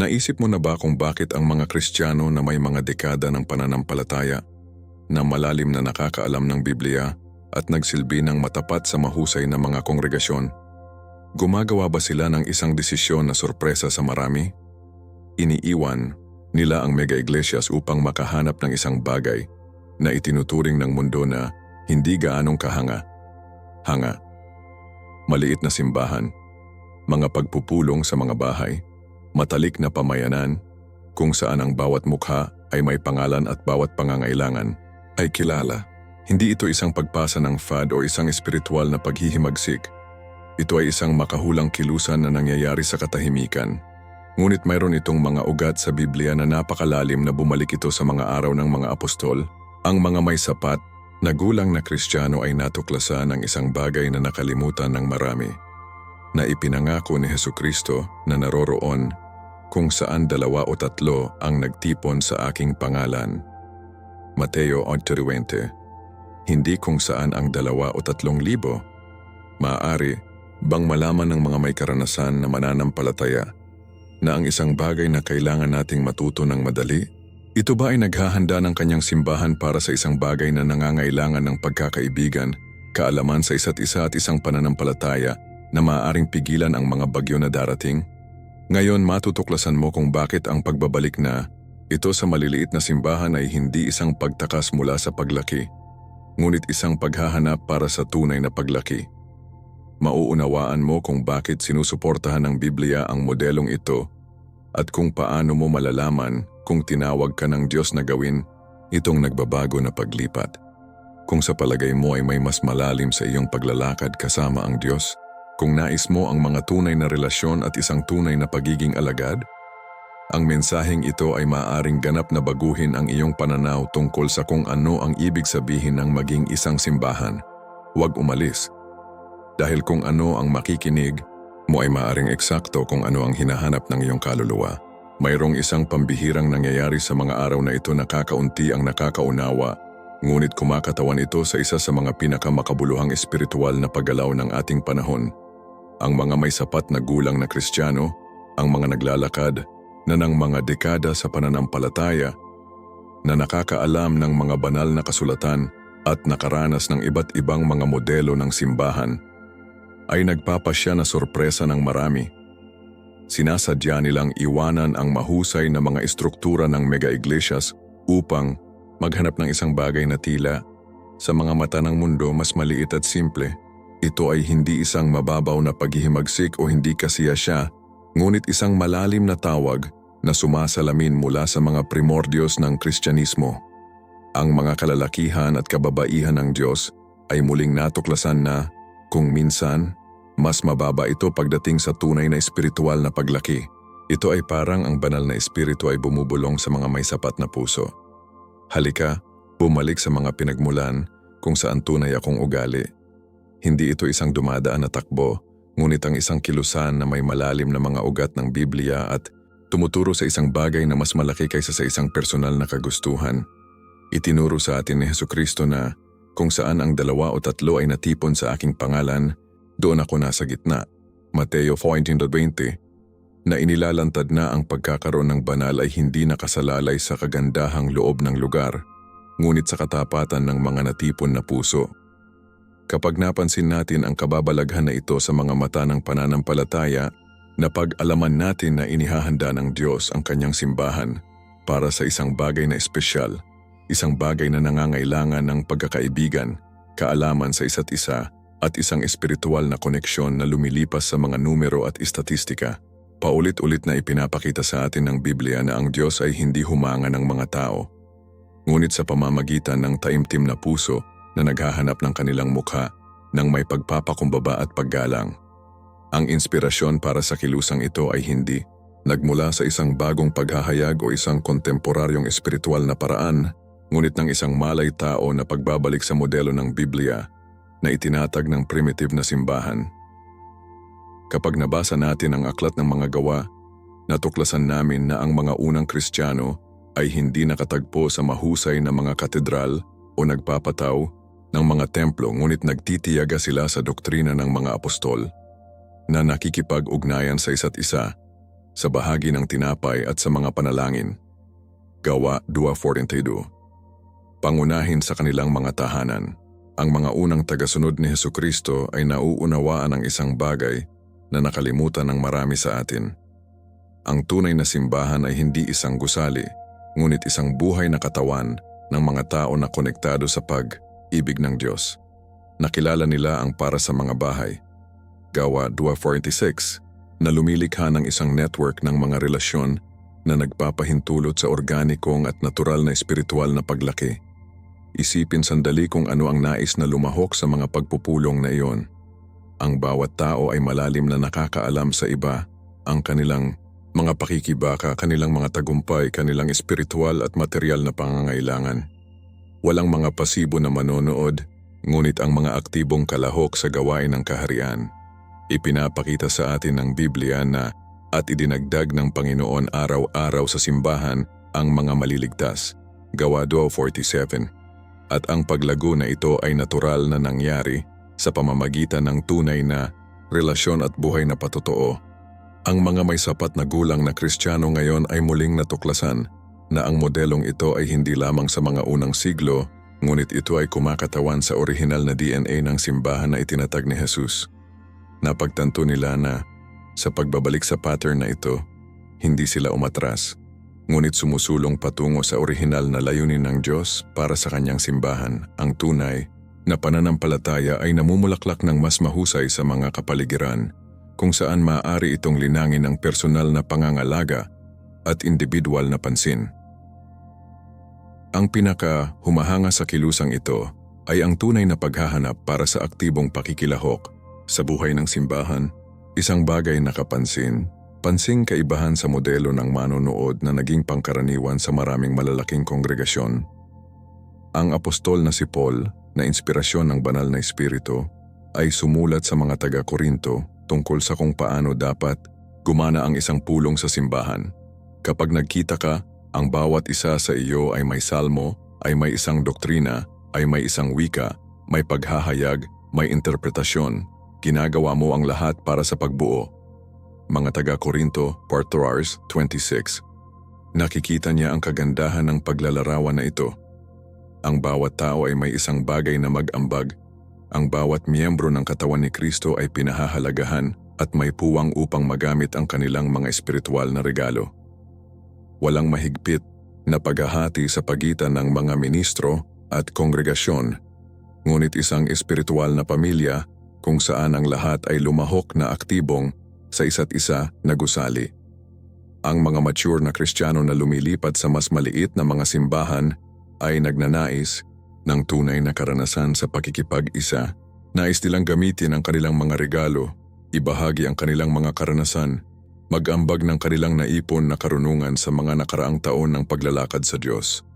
Naisip mo na ba kung bakit ang mga Kristiyano na may mga dekada ng pananampalataya, na malalim na nakakaalam ng Biblia at nagsilbi ng matapat sa mahusay na mga kongregasyon, gumagawa ba sila ng isang desisyon na sorpresa sa marami? Iniiwan nila ang mega iglesias upang makahanap ng isang bagay na itinuturing ng mundo na hindi gaanong kahanga. Maliit na simbahan, mga pagpupulong sa mga bahay, matalik na pamayanan kung saan ang bawat mukha ay may pangalan at bawat pangangailangan ay kilala. Hindi ito isang pagpasa ng fad o isang espiritual na paghihimagsik. Ito ay isang makahulang kilusan na nangyayari sa katahimikan. Ngunit mayroon itong mga ugat sa Biblia na napakalalim na bumalik ito sa mga araw ng mga apostol. Ang mga may sapat na gulang na Kristiyano ay natuklasan ng isang bagay na nakalimutan ng marami, na ipinangako ni Hesukristo na naroroon kung saan 2 o 3 ang nagtipon sa aking pangalan. Mateo 8:20. Hindi kung saan ang 2 o 3,000. Maaari bang malaman ng mga may karanasan na mananampalataya na ang isang bagay na kailangan nating matuto ng madali? Ito ba ay naghahanda ng kanyang simbahan para sa isang bagay na nangangailangan ng pagkakaibigan, kaalaman sa isa't isa at isang pananampalataya na maaaring pigilan ang mga bagyo na darating? Ngayon matutuklasan mo kung bakit ang pagbabalik na ito sa maliliit na simbahan ay hindi isang pagtakas mula sa paglaki, ngunit isang paghahanap para sa tunay na paglaki. Mauunawaan mo kung bakit sinusuportahan ng Biblia ang modelong ito at kung paano mo malalaman kung tinawag ka ng Diyos na gawin itong nagbabago na paglipat. Kung sa palagay mo ay may mas malalim sa iyong paglalakad kasama ang Diyos, kung nais mo ang mga tunay na relasyon at isang tunay na pagiging alagad, ang mensaheng ito ay maaaring ganap na baguhin ang iyong pananaw tungkol sa kung ano ang ibig sabihin ng maging isang simbahan. Huwag umalis. Dahil kung ano ang makikinig mo ay maaaring eksakto kung ano ang hinahanap ng iyong kaluluwa. Mayroong isang pambihirang nangyayari sa mga araw na ito na kakaunti ang nakakaunawa, ngunit kumakatawan ito sa isa sa mga pinakamakabuluhang espiritual na paggalaw ng ating panahon. Ang mga may sapat na gulang na Kristiyano, ang mga naglalakad na ng mga dekada sa pananampalataya, na nakakaalam ng mga banal na kasulatan at nakaranas ng iba't ibang mga modelo ng simbahan, ay nagpapasya na sorpresa ng marami. Sinasadya nilang iwanan ang mahusay na mga estruktura ng mega iglesias upang maghanap ng isang bagay na tila sa mga mata ng mundo mas maliit at simple. Ito ay hindi isang mababaw na paghihimagsik o hindi kasiya siya, ngunit isang malalim na tawag na sumasalamin mula sa mga primordios ng Kristyanismo. Ang mga kalalakihan at kababaihan ng Diyos ay muling natuklasan na, kung minsan, mas mababa ito pagdating sa tunay na espiritual na paglaki. Ito ay parang ang banal na espiritu ay bumubulong sa mga may sapat na puso. Halika, bumalik sa mga pinagmulan kung saan tunay akong ugali. Hindi ito isang dumadaan na takbo, ngunit ang isang kilusan na may malalim na mga ugat ng Biblia at tumuturo sa isang bagay na mas malaki kaysa sa isang personal na kagustuhan. Itinuro sa atin ni Hesukristo na kung saan ang 2 o 3 ay natipon sa aking pangalan, doon ako nasa gitna. Mateo 14:20, na inilalantad na ang pagkakaroon ng banal ay hindi nakasalalay sa kagandahang loob ng lugar, ngunit sa katapatan ng mga natipon na puso. Kapag napansin natin ang kababalaghan na ito sa mga mata ng pananampalataya, na pag-alaman natin na inihahanda ng Diyos ang kanyang simbahan para sa isang bagay na espesyal, isang bagay na nangangailangan ng pagkakaibigan, kaalaman sa isa't isa, at isang espiritual na koneksyon na lumilipas sa mga numero at istatistika. Paulit-ulit na ipinapakita sa atin ng Biblia na ang Diyos ay hindi humanga ng mga tao, ngunit sa pamamagitan ng taimtim na puso na naghahanap ng kanilang mukha ng may pagpapakumbaba at paggalang. Ang inspirasyon para sa kilusang ito ay hindi nagmula sa isang bagong paghahayag o isang kontemporaryong espiritual na paraan, ngunit ng isang malay tao na pagbabalik sa modelo ng Biblia na itinatag ng primitive na simbahan. Kapag nabasa natin ang aklat ng mga gawa, natuklasan namin na ang mga unang Kristiyano ay hindi nakatagpo sa mahusay na mga katedral o nagpapataw ng mga templo, ngunit nagtitiyaga sila sa doktrina ng mga apostol na nakikipag-ugnayan sa isa't isa sa bahagi ng tinapay at sa mga panalangin. Gawa 2:42. Pangunahin sa kanilang mga tahanan. Ang mga unang tagasunod ni Hesukristo ay nauunawaan ng isang bagay na nakalimutan ng marami sa atin. Ang tunay na simbahan ay hindi isang gusali, ngunit isang buhay na katawan ng mga tao na konektado sa pag-ibig ng Diyos. Nakilala nila ang para sa mga bahay. Gawa 2:46, na lumilikha ng isang network ng mga relasyon na nagpapahintulot sa organikong at natural na espiritual na paglaki. Isipin sandali kung ano ang nais na lumahok sa mga pagpupulong na iyon. Ang bawat tao ay malalim na nakakaalam sa iba, ang kanilang mga pakikibaka, kanilang mga tagumpay, kanilang espiritual at material na pangangailangan. Walang mga pasibo na manonood, ngunit ang mga aktibong kalahok sa gawain ng kaharian. Ipinapakita sa atin ng Biblia na at idinagdag ng Panginoon araw-araw sa simbahan ang mga maliligtas. Gawa 2:47. At ang paglago na ito ay natural na nangyari sa pamamagitan ng tunay na relasyon at buhay na patotoo. Ang mga may sapat na gulang na Kristiyano ngayon ay muling natuklasan na ang modelong ito ay hindi lamang sa mga unang siglo, ngunit ito ay kumakatawan sa orihinal na DNA ng simbahan na itinatag ni Jesus. Napagtanto nila na sa pagbabalik sa pattern na ito, hindi sila umatras, ngunit sumusulong patungo sa orihinal na layunin ng Diyos para sa kanyang simbahan. Ang tunay na pananampalataya ay namumulaklak ng mas mahusay sa mga kapaligiran, kung saan maaari itong linangin ng personal na pangangalaga at individual na pansin. Ang pinaka-humahanga sa kilusang ito ay ang tunay na paghahanap para sa aktibong pakikilahok sa buhay ng simbahan, isang bagay na pansing kaibahan sa modelo ng manonood na naging pangkaraniwan sa maraming malalaking kongregasyon. Ang apostol na si Paul, na inspirasyon ng banal na espiritu, ay sumulat sa mga taga-Korinto tungkol sa kung paano dapat gumana ang isang pulong sa simbahan. Kapag nagkita ka, ang bawat isa sa iyo ay may salmo, ay may isang doktrina, ay may isang wika, may paghahayag, may interpretasyon. Ginagawa mo ang lahat para sa pagbuo. Mga taga-Korinto, Part 26. Nakikita niya ang kagandahan ng paglalarawan na ito. Ang bawat tao ay may isang bagay na mag-ambag. Ang bawat miyembro ng katawan ni Kristo ay pinahahalagahan at may puwang upang magamit ang kanilang mga espiritual na regalo. Walang mahigpit na paghahati sa pagitan ng mga ministro at kongregasyon, ngunit isang espiritual na pamilya kung saan ang lahat ay lumahok na aktibong sa isa't isa na gusali. Ang mga mature na Kristiyano na lumilipat sa mas maliit na mga simbahan ay nagnanais ng tunay na karanasan sa pakikipag-isa. Nais nilang gamitin ang kanilang mga regalo, ibahagi ang kanilang mga karanasan, mag-ambag ng kanilang naipon na karunungan sa mga nakaraang taon ng paglalakad sa Diyos.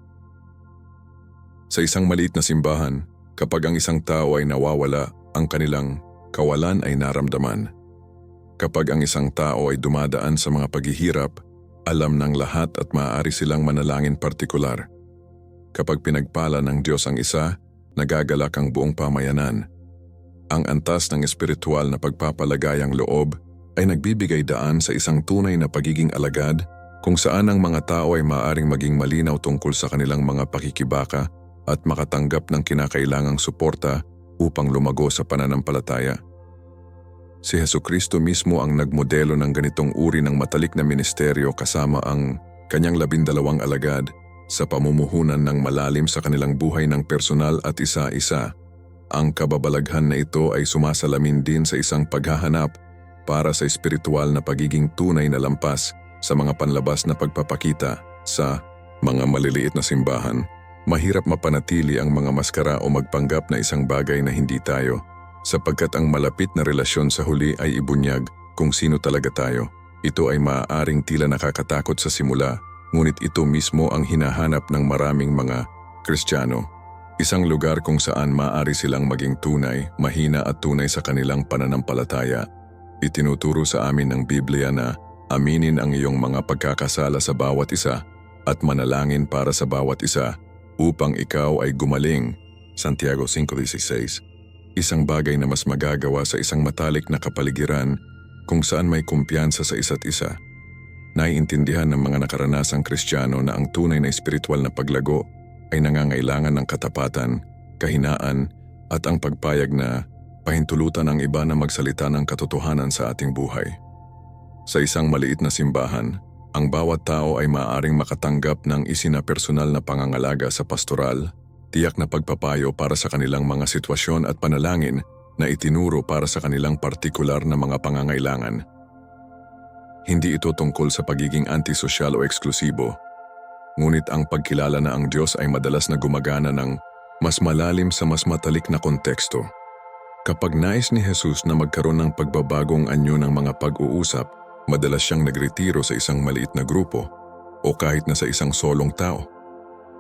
Sa isang maliit na simbahan, kapag ang isang tao ay nawawala, ang kanilang kawalan ay naramdaman. Kapag ang isang tao ay dumadaan sa mga paghihirap, alam ng lahat at maaari silang manalangin partikular. Kapag pinagpala ng Diyos ang isa, nagagalak ang buong pamayanan. Ang antas ng espiritual na pagpapalagayang loob ay nagbibigay daan sa isang tunay na pagiging alagad kung saan ang mga tao ay maaaring maging malinaw tungkol sa kanilang mga pakikibaka at makatanggap ng kinakailangang suporta upang lumago sa pananampalataya. Si Hesukristo mismo ang nagmodelo ng ganitong uri ng matalik na ministeryo kasama ang kanyang 12 alagad sa pamumuhunan ng malalim sa kanilang buhay ng personal at isa-isa. Ang kababalaghan na ito ay sumasalamin din sa isang paghahanap para sa espiritual na pagiging tunay na lampas sa mga panlabas na pagpapakita. Sa mga maliliit na simbahan, mahirap mapanatili ang mga maskara o magpanggap na isang bagay na hindi tayo, sapagkat ang malapit na relasyon sa huli ay ibunyag kung sino talaga tayo. Ito ay maaaring tila nakakatakot sa simula, ngunit ito mismo ang hinahanap ng maraming mga Kristiyano. Isang lugar kung saan maaari silang maging tunay, mahina at tunay sa kanilang pananampalataya. Itinuturo sa amin ng Biblia na aminin ang iyong mga pagkakasala sa bawat isa at manalangin para sa bawat isa upang ikaw ay gumaling. Santiago 5:16. Isang bagay na mas magagawa sa isang matalik na kapaligiran kung saan may kumpiyansa sa isa't isa. Naiintindihan ng mga nakaranasang Kristiyano na ang tunay na espiritual na paglago ay nangangailangan ng katapatan, kahinaan at ang pagpayag na pahintulutan ang iba na magsalita ng katotohanan sa ating buhay. Sa isang maliit na simbahan, ang bawat tao ay maaaring makatanggap ng isinapersonal na pangangalaga sa pastoral, tiyak na pagpapayo para sa kanilang mga sitwasyon at panalangin na itinuro para sa kanilang partikular na mga pangangailangan. Hindi ito tungkol sa pagiging antisosyal o eksklusibo, ngunit ang pagkilala na ang Diyos ay madalas na gumagana ng mas malalim sa mas matalik na konteksto. Kapag nais ni Jesus na magkaroon ng pagbabagong anyo ng mga pag-uusap, madalas siyang nagretiro sa isang maliit na grupo o kahit na sa isang solong tao.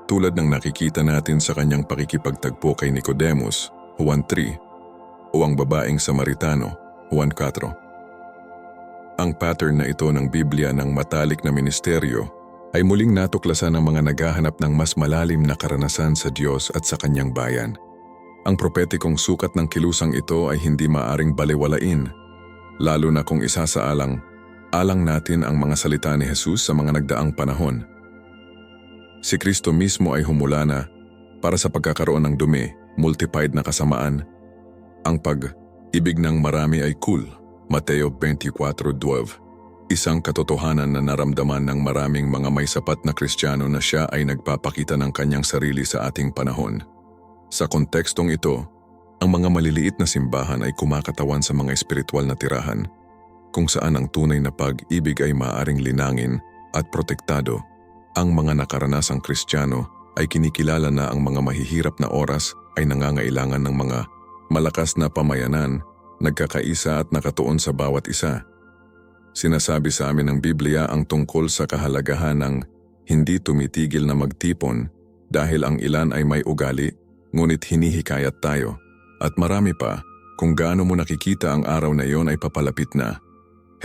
Tulad ng nakikita natin sa kanyang pakikipagtagpo kay Nicodemus, Juan 3, o ang babaeng Samaritano, Juan 4. Ang pattern na ito ng Biblia ng matalik na ministeryo ay muling natuklasan ng mga naghahanap ng mas malalim na karanasan sa Diyos at sa kanyang bayan. Ang propetikong sukat ng kilusang ito ay hindi maaring balewalain, lalo na kung isasaalang natin ang mga salita ni Jesus sa mga nagdaang panahon. Si Kristo mismo ay humula na para sa pagkakaroon ng dumi, multiplied na kasamaan. Ang pag-ibig ng marami ay cool. Mateo 24:12. Isang katotohanan na naramdaman ng maraming mga may sapat na Kristiyano na siya ay nagpapakita ng kanyang sarili sa ating panahon. Sa kontekstong ito, ang mga maliliit na simbahan ay kumakatawan sa mga espiritual na tirahan, kung saan ang tunay na pag-ibig ay maaaring linangin at protektado. Ang mga nakaranasang Kristiyano ay kinikilala na ang mga mahihirap na oras ay nangangailangan ng mga malakas na pamayanan, nagkakaisa at nakatuon sa bawat isa. Sinasabi sa amin ng Biblia ang tungkol sa kahalagahan ng hindi tumitigil na magtipon dahil ang ilan ay may ugali, ngunit hinihikayat tayo. At marami pa, kung gaano mo nakikita ang araw na iyon ay papalapit na.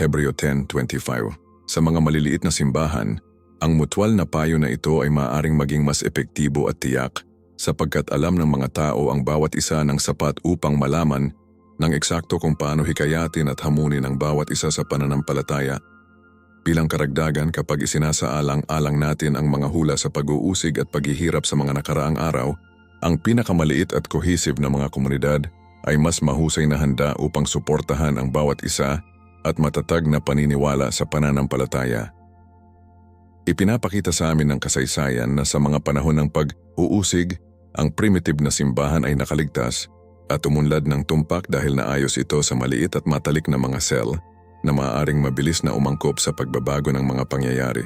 Hebreo 10:25. Sa mga maliliit na simbahan, ang mutual na payo na ito ay maaaring maging mas epektibo at tiyak sapagkat alam ng mga tao ang bawat isa ng sapat upang malaman ng eksakto kung paano hikayatin at hamunin ang bawat isa sa pananampalataya. Bilang karagdagan, kapag isinasaalang-alang natin ang mga hula sa pag-uusig at paghihirap sa mga nakaraang araw, ang pinakamaliit at cohesive na mga komunidad ay mas mahusay na handa upang suportahan ang bawat isa at matatag na paniniwala sa pananampalataya. Ipinapakita sa amin ng kasaysayan na sa mga panahon ng pag-uusig, ang primitive na simbahan ay nakaligtas at umunlad ng tumpak dahil naayos ito sa maliit at matalik na mga sel na maaaring mabilis na umangkop sa pagbabago ng mga pangyayari.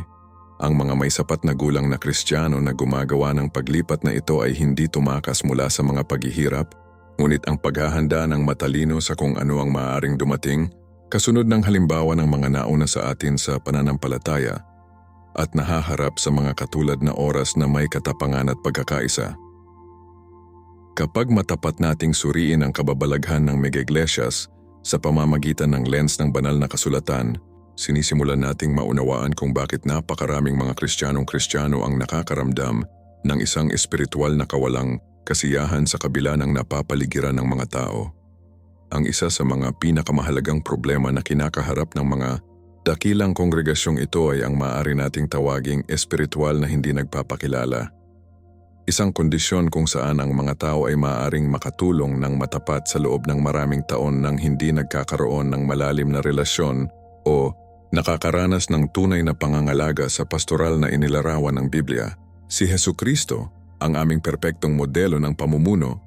Ang mga may sapat na gulang na Kristiyano na gumagawa ng paglipat na ito ay hindi tumakas mula sa mga paghihirap, ngunit ang paghahanda ng matalino sa kung ano ang maaaring dumating, kasunod ng halimbawa ng mga nauna sa atin sa pananampalataya, at nahaharap sa mga katulad na oras na may katapangan at pagkakaisa. Kapag matapat nating suriin ang kababalaghan ng mega-iglesyas sa pamamagitan ng lens ng banal na kasulatan, sinisimulan nating maunawaan kung bakit napakaraming mga Kristiyanong-Kristiyano ang nakakaramdam ng isang espiritual na kawalang kasiyahan sa kabila ng napapaligiran ng mga tao. Ang isa sa mga pinakamahalagang problema na kinakaharap ng mga dakilang kongregasyong ito ay ang maaari nating tawaging espiritual na hindi nagpapakilala. Isang kondisyon kung saan ang mga tao ay maaaring makatulong ng matapat sa loob ng maraming taon nang hindi nagkakaroon ng malalim na relasyon o nakakaranas ng tunay na pangangalaga sa pastoral na inilarawan ng Biblia. Si Hesukristo, ang aming perpektong modelo ng pamumuno,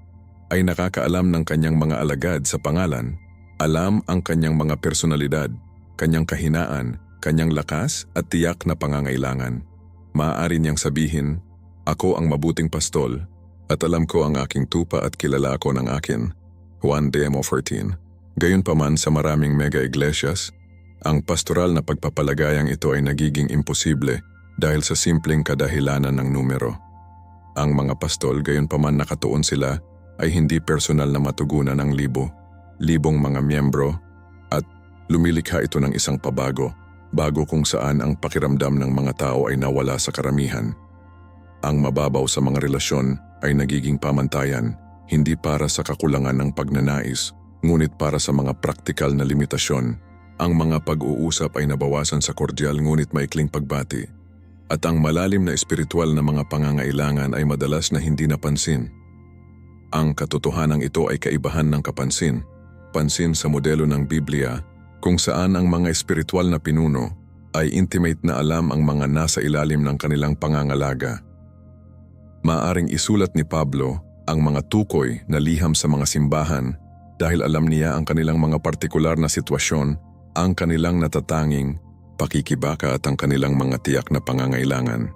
ay nakakaalam ng kanyang mga alagad sa pangalan, alam ang kanyang mga personalidad, kanyang kahinaan, kanyang lakas at tiyak na pangangailangan. Maaari niyang sabihin, "Ako ang mabuting pastol at alam ko ang aking tupa at kilala ako ng akin." Juan 10:14. Gayunpaman sa maraming mega-iglesyas, ang pastoral na pagpapalagayang ito ay nagiging imposible dahil sa simpleng kadahilanan ng numero. Ang mga pastol, gayunpaman nakatuon sila, ay hindi personal na matugunan ng libong mga miyembro at lumilikha ito ng isang bago kung saan ang pakiramdam ng mga tao ay nawala sa karamihan. Ang mababaw sa mga relasyon ay nagiging pamantayan, hindi para sa kakulangan ng pagnanais, ngunit para sa mga praktikal na limitasyon. Ang mga pag-uusap ay nabawasan sa kordyal ngunit maikling pagbati. At ang malalim na espiritual na mga pangangailangan ay madalas na hindi napansin. Ang katotohanan ito ay kaibahan ng pansin sa modelo ng Biblia kung saan ang mga espiritual na pinuno ay intimate na alam ang mga nasa ilalim ng kanilang pangangalaga. Maaring isulat ni Pablo ang mga tukoy na liham sa mga simbahan dahil alam niya ang kanilang mga partikular na sitwasyon, ang kanilang natatanging pakikibaka at ang kanilang mga tiyak na pangangailangan.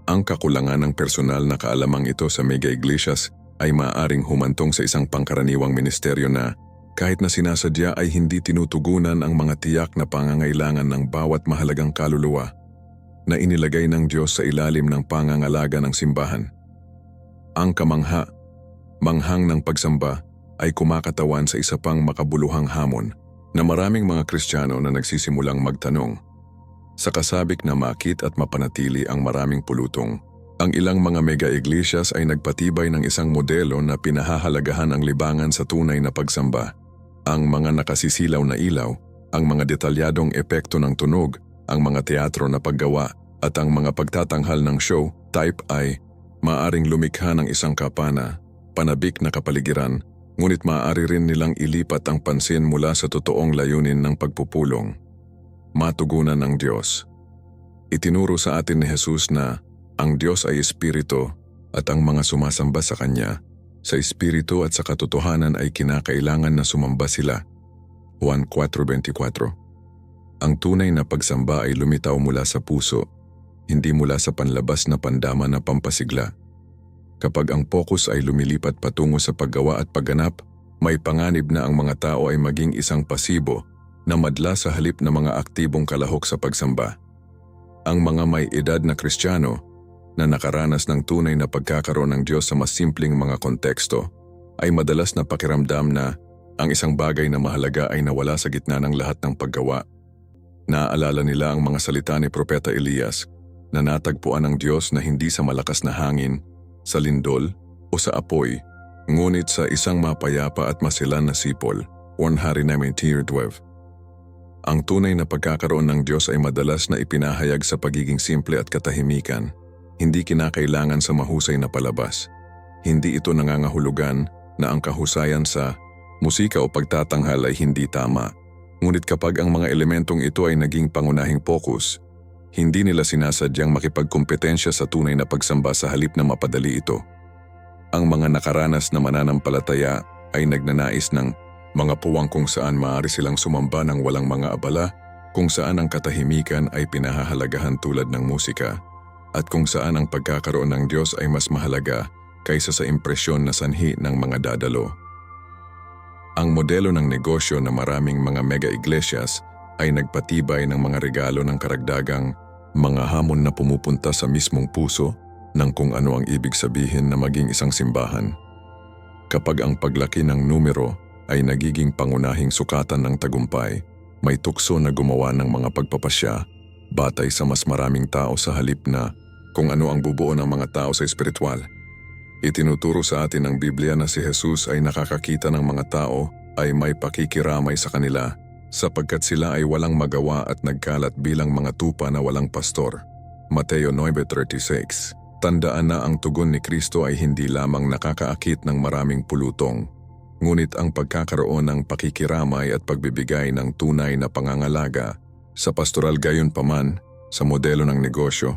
Ang kakulangan ng personal na kaalamang ito sa mega iglesias ay maaaring humantong sa isang pangkaraniwang ministeryo na kahit na sinasadya ay hindi tinutugunan ang mga tiyak na pangangailangan ng bawat mahalagang kaluluwa na inilagay ng Diyos sa ilalim ng pangangalaga ng simbahan. Ang manghang ng pagsamba ay kumakatawan sa isa pang makabuluhang hamon na maraming mga Kristiyano na nagsisimulang magtanong. Sa kasabik na makit at mapanatili ang maraming pulutong, ang ilang mga mega-iglesias ay nagpatibay ng isang modelo na pinahahalagahan ang libangan sa tunay na pagsamba. Ang mga nakasisilaw na ilaw, ang mga detalyadong epekto ng tunog, ang mga teatro na paggawa at ang mga pagtatanghal ng show type ay maaaring lumikha ng isang panabik na kapaligiran, ngunit maaari rin nilang ilipat ang pansin mula sa totoong layunin ng pagpupulong. Matugunan ng Diyos. Itinuro sa atin ni Jesus na ang Diyos ay Espiritu at ang mga sumasamba sa Kanya, sa Espiritu at sa katotohanan ay kinakailangan na sumamba sila. Juan 4:24. Ang tunay na pagsamba ay lumitaw mula sa puso, hindi mula sa panlabas na pandama na pampasigla. Kapag ang focus ay lumilipat patungo sa paggawa at pagganap, may panganib na ang mga tao ay maging isang pasibo na madla sa halip na mga aktibong kalahok sa pagsamba. Ang mga may edad na Kristiyano na nakaranas ng tunay na pagkakaroon ng Diyos sa mas simpleng mga konteksto ay madalas na pakiramdam na ang isang bagay na mahalaga ay nawala sa gitna ng lahat ng paggawa. Naaalala nila ang mga salita ni Propeta Elias na natagpuan ng Diyos na hindi sa malakas na hangin, sa lindol o sa apoy, ngunit sa isang mapayapa at masilan na sipol, 1 Hari 19:12. Ang tunay na pagkakaroon ng Diyos ay madalas na ipinahayag sa pagiging simple at katahimikan, hindi kinakailangan sa mahusay na palabas. Hindi ito nangangahulugan na ang kahusayan sa musika o pagtatanghal ay hindi tama. Ngunit kapag ang mga elementong ito ay naging pangunahing focus, hindi nila sinasadyang makipagkompetensya sa tunay na pagsamba sa halip na mapadali ito. Ang mga nakaranas na mananampalataya ay nagnanais ng mga puwang kung saan maaari silang sumamba ng walang mga abala, kung saan ang katahimikan ay pinahahalagahan tulad ng musika, at kung saan ang pagkakaroon ng Diyos ay mas mahalaga kaysa sa impresyon na sanhi ng mga dadalo. Ang modelo ng negosyo na maraming mga mega-iglesias ay nagpatibay ng mga regalo ng karagdagang mga hamon na pumupunta sa mismong puso ng kung ano ang ibig sabihin na maging isang simbahan. Kapag ang paglaki ng numero ay nagiging pangunahing sukatan ng tagumpay, may tukso na gumawa ng mga pagpapasya batay sa mas maraming tao sa halip na kung ano ang bubuo ng mga tao sa espiritual. Itinuturo sa atin ng Biblia na si Jesus ay nakakakita ng mga tao ay may pakikiramay sa kanila sapagkat sila ay walang magawa at nagkalat bilang mga tupa na walang pastor. Mateo 9:36. Tandaan na ang tugon ni Kristo ay hindi lamang nakakaakit ng maraming pulutong, ngunit ang pagkakaroon ng pakikiramay at pagbibigay ng tunay na pangangalaga. Sa pastoral gayon paman, sa modelo ng negosyo,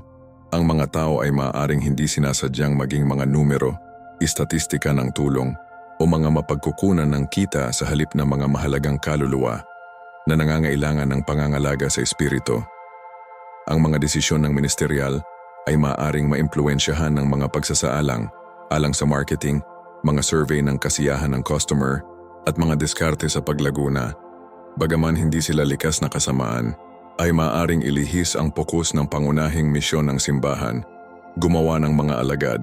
ang mga tao ay maaaring hindi sinasadyang maging mga numero, istatistika ng tulong, o mga mapagkukunan ng kita sa halip na mga mahalagang kaluluwa na nangangailangan ng pangangalaga sa espiritu. Ang mga desisyon ng ministeryal ay maaaring maimpluwensyahan ng mga pagsasaalang alang sa marketing, mga survey ng kasiyahan ng customer, at mga diskarte sa paglaguna. Bagaman hindi sila likas na kasamaan, ay maaaring ilihis ang pokus ng pangunahing misyon ng simbahan, gumawa ng mga alagad.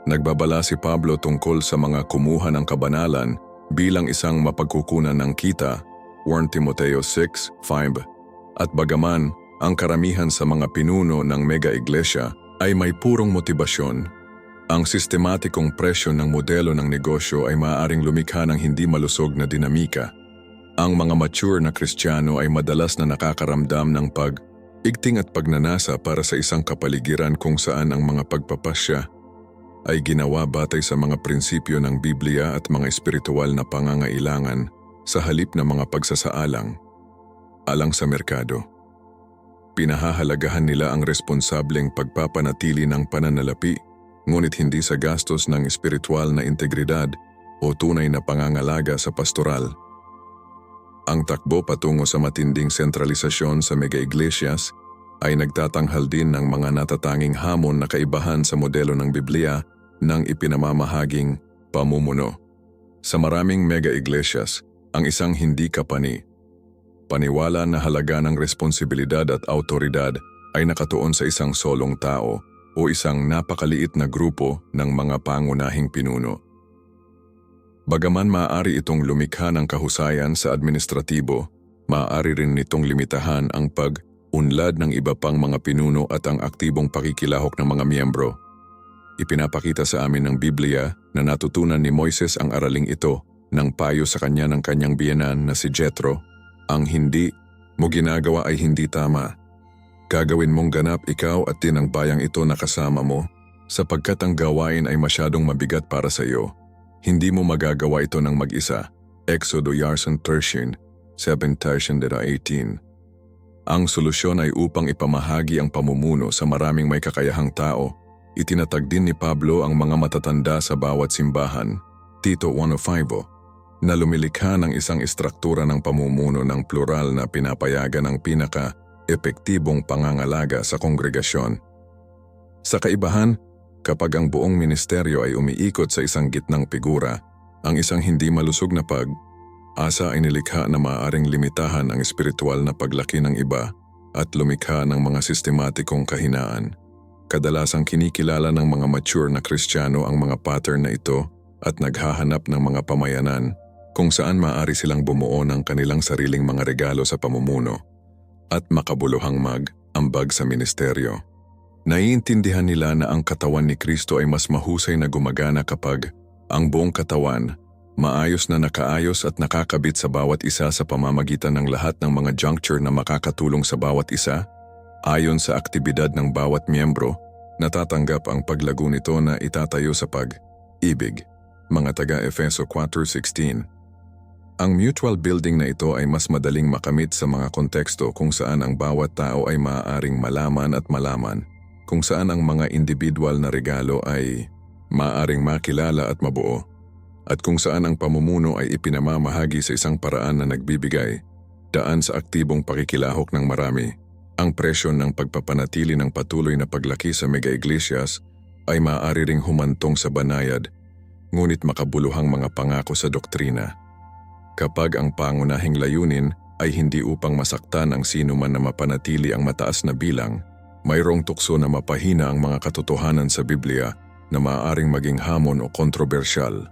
Nagbabala si Pablo tungkol sa mga kumuha ng kabanalan bilang isang mapagkukunan ng kita, 1 Timoteo 6:5, at bagaman ang karamihan sa mga pinuno ng mega-iglesia ay may purong motibasyon, ang sistematikong presyo ng modelo ng negosyo ay maaaring lumikha ng hindi malusog na dinamika. Ang mga mature na Kristiyano ay madalas na nakakaramdam ng pag-igting at pagnanasa para sa isang kapaligiran kung saan ang mga pagpapasya ay ginawa batay sa mga prinsipyo ng Biblia at mga espiritual na pangangailangan sa halip na mga pagsasaalang alang sa merkado. Pinahahalagahan nila ang responsableng pagpapanatili ng pananalapi, ngunit hindi sa gastos ng espiritual na integridad o tunay na pangangalaga sa pastoral. Ang takbo patungo sa matinding sentralisasyon sa mega-iglesias ay nagtatanghal din ng mga natatanging hamon na kaibahan sa modelo ng Biblia ng ipinamamahaging pamumuno. Sa maraming mega-iglesias, ang isang hindi paniwala na halaga ng responsibilidad at autoridad ay nakatuon sa isang solong tao o isang napakaliit na grupo ng mga pangunahing pinuno. Bagaman maaari itong lumikha ng kahusayan sa administratibo, maaari rin nitong limitahan ang pag-unlad ng iba pang mga pinuno at ang aktibong pakikilahok ng mga miyembro. Ipinapakita sa amin ng Biblia na natutunan ni Moises ang araling ito ng payo sa kanya ng kanyang biyenan na si Jethro. Ang hindi mo ginagawa ay hindi tama. Gagawin mong ganap ikaw at din ang bayang ito na kasama mo, sapagkat ang gawain ay masyadong mabigat para sa iyo. Hindi mo magagawa ito ng mag-isa. Exodo 13:7-18. Ang solusyon ay upang ipamahagi ang pamumuno sa maraming may kakayahang tao. Itinatag din ni Pablo ang mga matatanda sa bawat simbahan, Tito 1:5, na lumilikha ng isang istruktura ng pamumuno ng plural na pinapayagan ang pinaka-epektibong pangangalaga sa kongregasyon. Sa kaibahan, kapag ang buong ministeryo ay umiikot sa isang gitnang figura, ang isang hindi malusog na pag-asa ay nilikha na maaaring limitahan ang espiritual na paglaki ng iba at lumikha ng mga sistematikong kahinaan. Kadalasang kinikilala ng mga mature na Kristiyano ang mga pattern na ito at naghahanap ng mga pamayanan kung saan maaari silang bumuo ng kanilang sariling mga regalo sa pamumuno at makabuluhang mag-ambag sa ministeryo. Naiintindihan nila na ang katawan ni Kristo ay mas mahusay na gumagana kapag ang buong katawan maayos na nakaayos at nakakabit sa bawat isa sa pamamagitan ng lahat ng mga juncture na makakatulong sa bawat isa. Ayon sa aktibidad ng bawat miyembro, natatanggap ang paglago nito na itatayo sa pag-ibig. Mga taga-Efeso 4:16. Ang mutual building na ito ay mas madaling makamit sa mga konteksto kung saan ang bawat tao ay maaaring malaman at malaman, kung saan ang mga individual na regalo ay maaaring makilala at mabuo, at kung saan ang pamumuno ay ipinamamahagi sa isang paraan na nagbibigay daan sa aktibong pakikilahok ng marami. Ang presyon ng pagpapanatili ng patuloy na paglaki sa mega-iglesias ay maaari ring humantong sa banayad, ngunit makabuluhang mga pangako sa doktrina. Kapag ang pangunahing layunin ay hindi upang masaktan ang sino man na mapanatili ang mataas na bilang, mayroong tukso na mapahina ang mga katotohanan sa Biblia na maaaring maging hamon o kontrobersyal.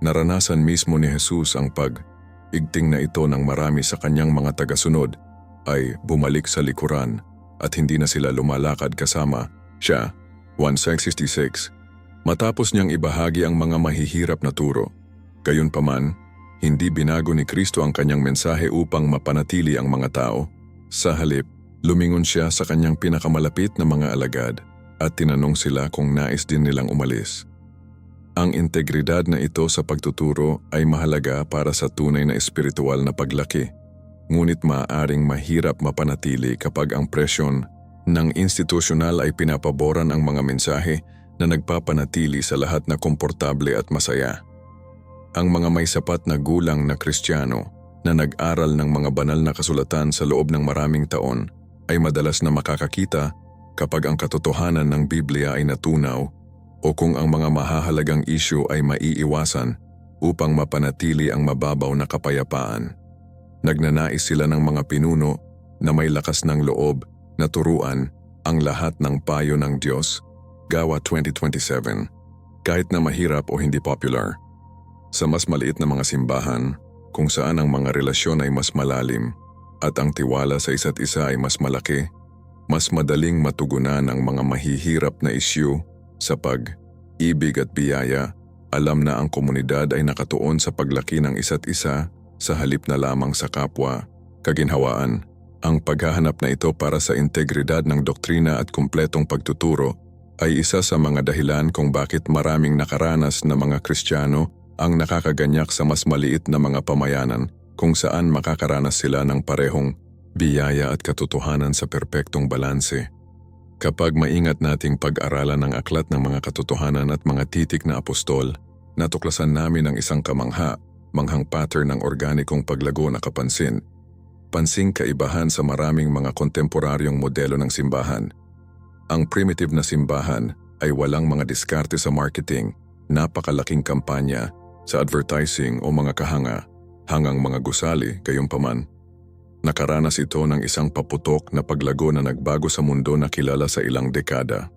Naranasan mismo ni Jesus ang pag-igting na ito ng marami sa kanyang mga tagasunod ay bumalik sa likuran at hindi na sila lumalakad kasama siya. 1:66. Matapos niyang ibahagi ang mga mahihirap na turo, gayunpaman, hindi binago ni Kristo ang kanyang mensahe upang mapanatili ang mga tao. Sa halip, lumingon siya sa kanyang pinakamalapit na mga alagad at tinanong sila kung nais din nilang umalis. Ang integridad na ito sa pagtuturo ay mahalaga para sa tunay na espiritual na paglaki, ngunit maaaring mahirap mapanatili kapag ang presyon ng institusyonal ay pinapaboran ang mga mensahe na nagpapanatili sa lahat na komportable at masaya. Ang mga may sapat na gulang na Kristiyano na nag-aral ng mga banal na kasulatan sa loob ng maraming taon ay madalas na makakakita kapag ang katotohanan ng Biblia ay natunaw o kung ang mga mahahalagang isyu ay maiiwasan upang mapanatili ang mababaw na kapayapaan. Nagnanais sila ng mga pinuno na may lakas ng loob na turuan ang lahat ng payo ng Diyos. Gawa 20:27. Kahit na mahirap o hindi popular. Sa mas maliit na mga simbahan, kung saan ang mga relasyon ay mas malalim at ang tiwala sa isa't isa ay mas malaki, mas madaling matugunan ang mga mahihirap na isyu sa pag-ibig at biyaya. Alam na ang komunidad ay nakatuon sa paglaki ng isa't isa sa halip na lamang sa kapwa, kaginhawaan. Ang paghahanap na ito para sa integridad ng doktrina at kumpletong pagtuturo ay isa sa mga dahilan kung bakit maraming nakaranas na mga Kristiyano ang nakakaganyak sa mas maliit na mga pamayanan kung saan makakaranas sila ng parehong biyaya at katotohanan sa perpektong balanse. Kapag maingat nating pag-aralan ang aklat ng mga katotohanan at mga titik na apostol, natuklasan namin ang isang manghang pattern ng organikong paglago na pansing kaibahan sa maraming mga kontemporaryong modelo ng simbahan. Ang primitive na simbahan ay walang mga diskarte sa marketing, napakalaking kampanya, sa advertising o mga hangang mga gusali, gayunpaman. Nakaranas ito ng isang paputok na paglago na nagbago sa mundo na kilala sa ilang dekada.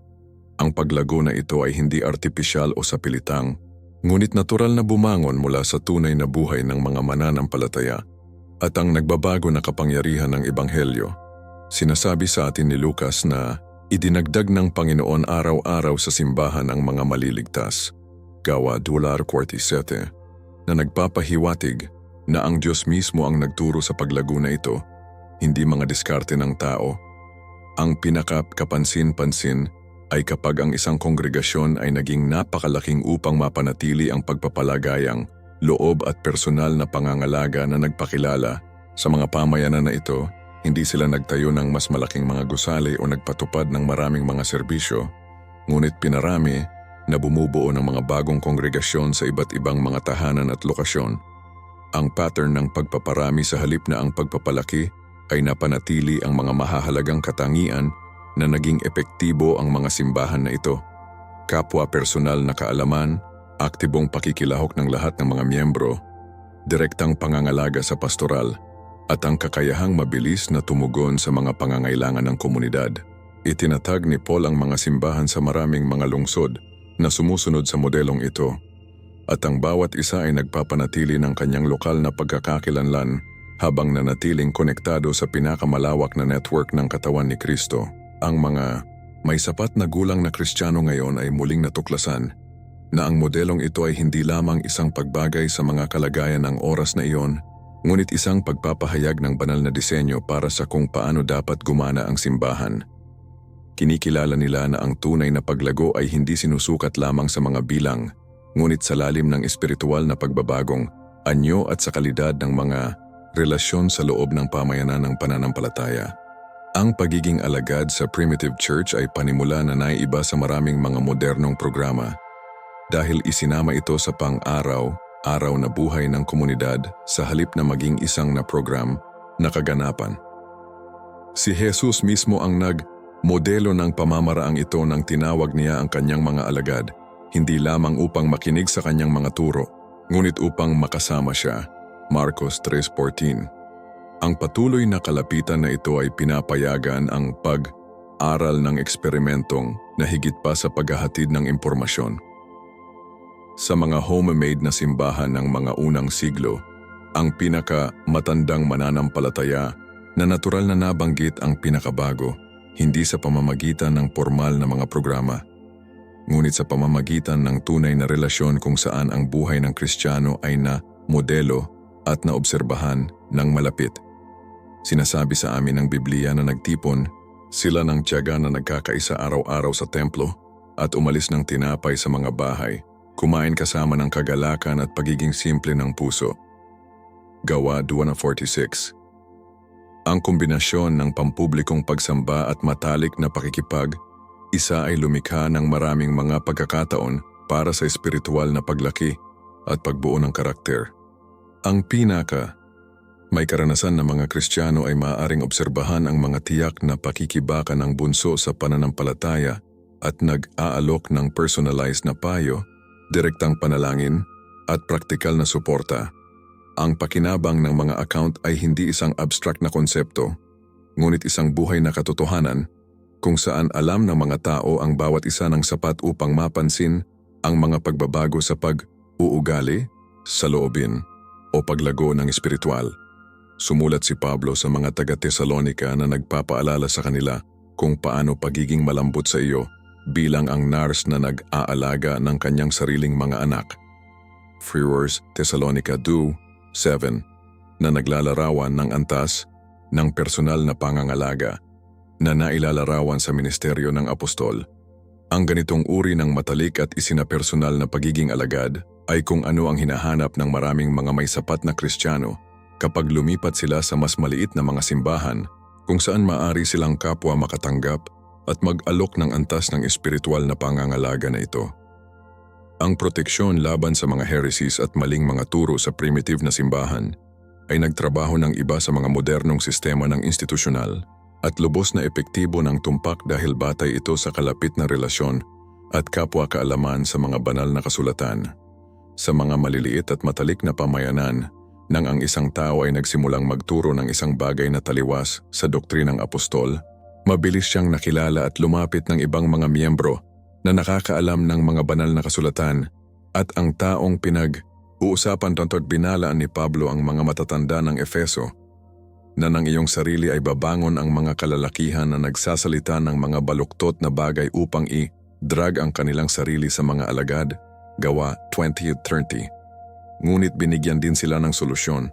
Ang paglago na ito ay hindi artipisyal o sapilitang, ngunit natural na bumangon mula sa tunay na buhay ng mga mananampalataya at ang nagbabago na kapangyarihan ng Ebanghelyo. Sinasabi sa atin ni Lucas na idinagdag ng Panginoon araw-araw sa simbahan ang mga maliligtas. Gawa 2:47, na nagpapahiwatig na ang Diyos mismo ang nagturo sa paglago na ito, hindi mga diskarte ng tao. Ang pinaka-kapansin-pansin ay kapag ang isang kongregasyon ay naging napakalaking upang mapanatili ang pagpapalagayang, loob at personal na pangangalaga na nagpakilala sa mga pamayanan na ito, hindi sila nagtayo ng mas malaking mga gusali o nagpatupad ng maraming mga serbisyo, ngunit pinarami na bumubuo ng mga bagong kongregasyon sa iba't ibang mga tahanan at lokasyon. Ang pattern ng pagpaparami sa halip na ang pagpapalaki ay napanatili ang mga mahahalagang katangian na naging epektibo ang mga simbahan na ito. Kapwa personal na kaalaman, aktibong pakikilahok ng lahat ng mga miyembro, direktang pangangalaga sa pastoral, at ang kakayahang mabilis na tumugon sa mga pangangailangan ng komunidad. Itinatag ni Paul ang mga simbahan sa maraming mga lungsod na sumusunod sa modelong ito. At ang bawat isa ay nagpapanatili ng kanyang lokal na pagkakakilanlan habang nanatiling konektado sa pinakamalawak na network ng katawan ni Kristo. Ang mga may sapat na gulang na Kristiyano ngayon ay muling natuklasan na ang modelong ito ay hindi lamang isang pagbagay sa mga kalagayan ng oras na iyon, ngunit isang pagpapahayag ng banal na disenyo para sa kung paano dapat gumana ang simbahan. Kinikilala nila na ang tunay na paglago ay hindi sinusukat lamang sa mga bilang, ngunit sa lalim ng espiritual na pagbabagong, anyo at sa kalidad ng mga relasyon sa loob ng pamayanan ng pananampalataya. Ang pagiging alagad sa primitive church ay panimula na naiiba sa maraming mga modernong programa dahil isinama ito sa pang-araw na buhay ng komunidad sa halip na maging isang na program na kaganapan. Si Jesus mismo ang modelo ng pamamaraang ito nang tinawag niya ang kanyang mga alagad, hindi lamang upang makinig sa kanyang mga turo, ngunit upang makasama siya. Marcos 3:14. Ang patuloy na kalapitan na ito ay pinapayagan ang pag-aral ng eksperimentong na higit pa sa paghahatid ng impormasyon. Sa mga homemade na simbahan ng mga unang siglo, ang pinaka-matandang mananampalataya na natural na nabanggit ang pinakabago, hindi sa pamamagitan ng formal na mga programa, ngunit sa pamamagitan ng tunay na relasyon kung saan ang buhay ng Kristiyano ay modelo at naobserbahan ng malapit. Sinasabi sa amin ng Biblia na nagtipon sila ng tiyaga na nagkakaisa araw-araw sa templo at umalis ng tinapay sa mga bahay, kumain kasama ng kagalakan at pagiging simple ng puso. Gawa 2:46. Ang kombinasyon ng pampublikong pagsamba at matalik na pakikipag-isa ay lumikha ng maraming mga pagkakataon para sa espiritual na paglaki at pagbuo ng karakter. Ang may karanasan ng mga Kristiyano ay maaaring obserbahan ang mga tiyak na pakikibaka ng bunso sa pananampalataya at nag-aalok ng personalized na payo, direktang panalangin at praktikal na suporta. Ang pakinabang ng mga account ay hindi isang abstract na konsepto, ngunit isang buhay na katotohanan kung saan alam ng mga tao ang bawat isa ng sapat upang mapansin ang mga pagbabago sa pag-uugali, sa loobin, o paglago ng espiritual. Sumulat si Pablo sa mga taga-Tesalonica na nagpapaalala sa kanila kung paano pagiging malambot sa iyo bilang ang nurse na nag-aalaga ng kanyang sariling mga anak. 1 Thessalonica 2:7. na naglalarawan ng antas ng personal na pangangalaga na nailalarawan sa ministeryo ng apostol. Ang ganitong uri ng matalik at isinapersonal na pagiging alagad ay kung ano ang hinahanap ng maraming mga may sapat na Kristiyano kapag lumipat sila sa mas maliit na mga simbahan kung saan maaari silang kapwa makatanggap at mag-alok ng antas ng espiritual na pangangalaga na ito. Ang proteksyon laban sa mga heresies at maling mga turo sa primitive na simbahan ay nagtrabaho ng iba sa mga modernong sistema ng institusyonal at lubos na epektibo ng tumpak dahil batay ito sa kalapit na relasyon at kapwa-kaalaman sa mga banal na kasulatan. Sa mga maliliit at matalik na pamayanan, nang ang isang tao ay nagsimulang magturo ng isang bagay na taliwas sa doktrinang apostol, mabilis siyang nakilala at lumapit ng ibang mga miyembro na nakakaalam ng mga banal na kasulatan at ang taong pinag-uusapan at binalaan ni Pablo ang mga matatanda ng Efeso na ng iyong sarili ay babangon ang mga kalalakihan na nagsasalita ng mga baluktot na bagay upang i-drag ang kanilang sarili sa mga alagad, Gawa 20:30. Ngunit binigyan din sila ng solusyon.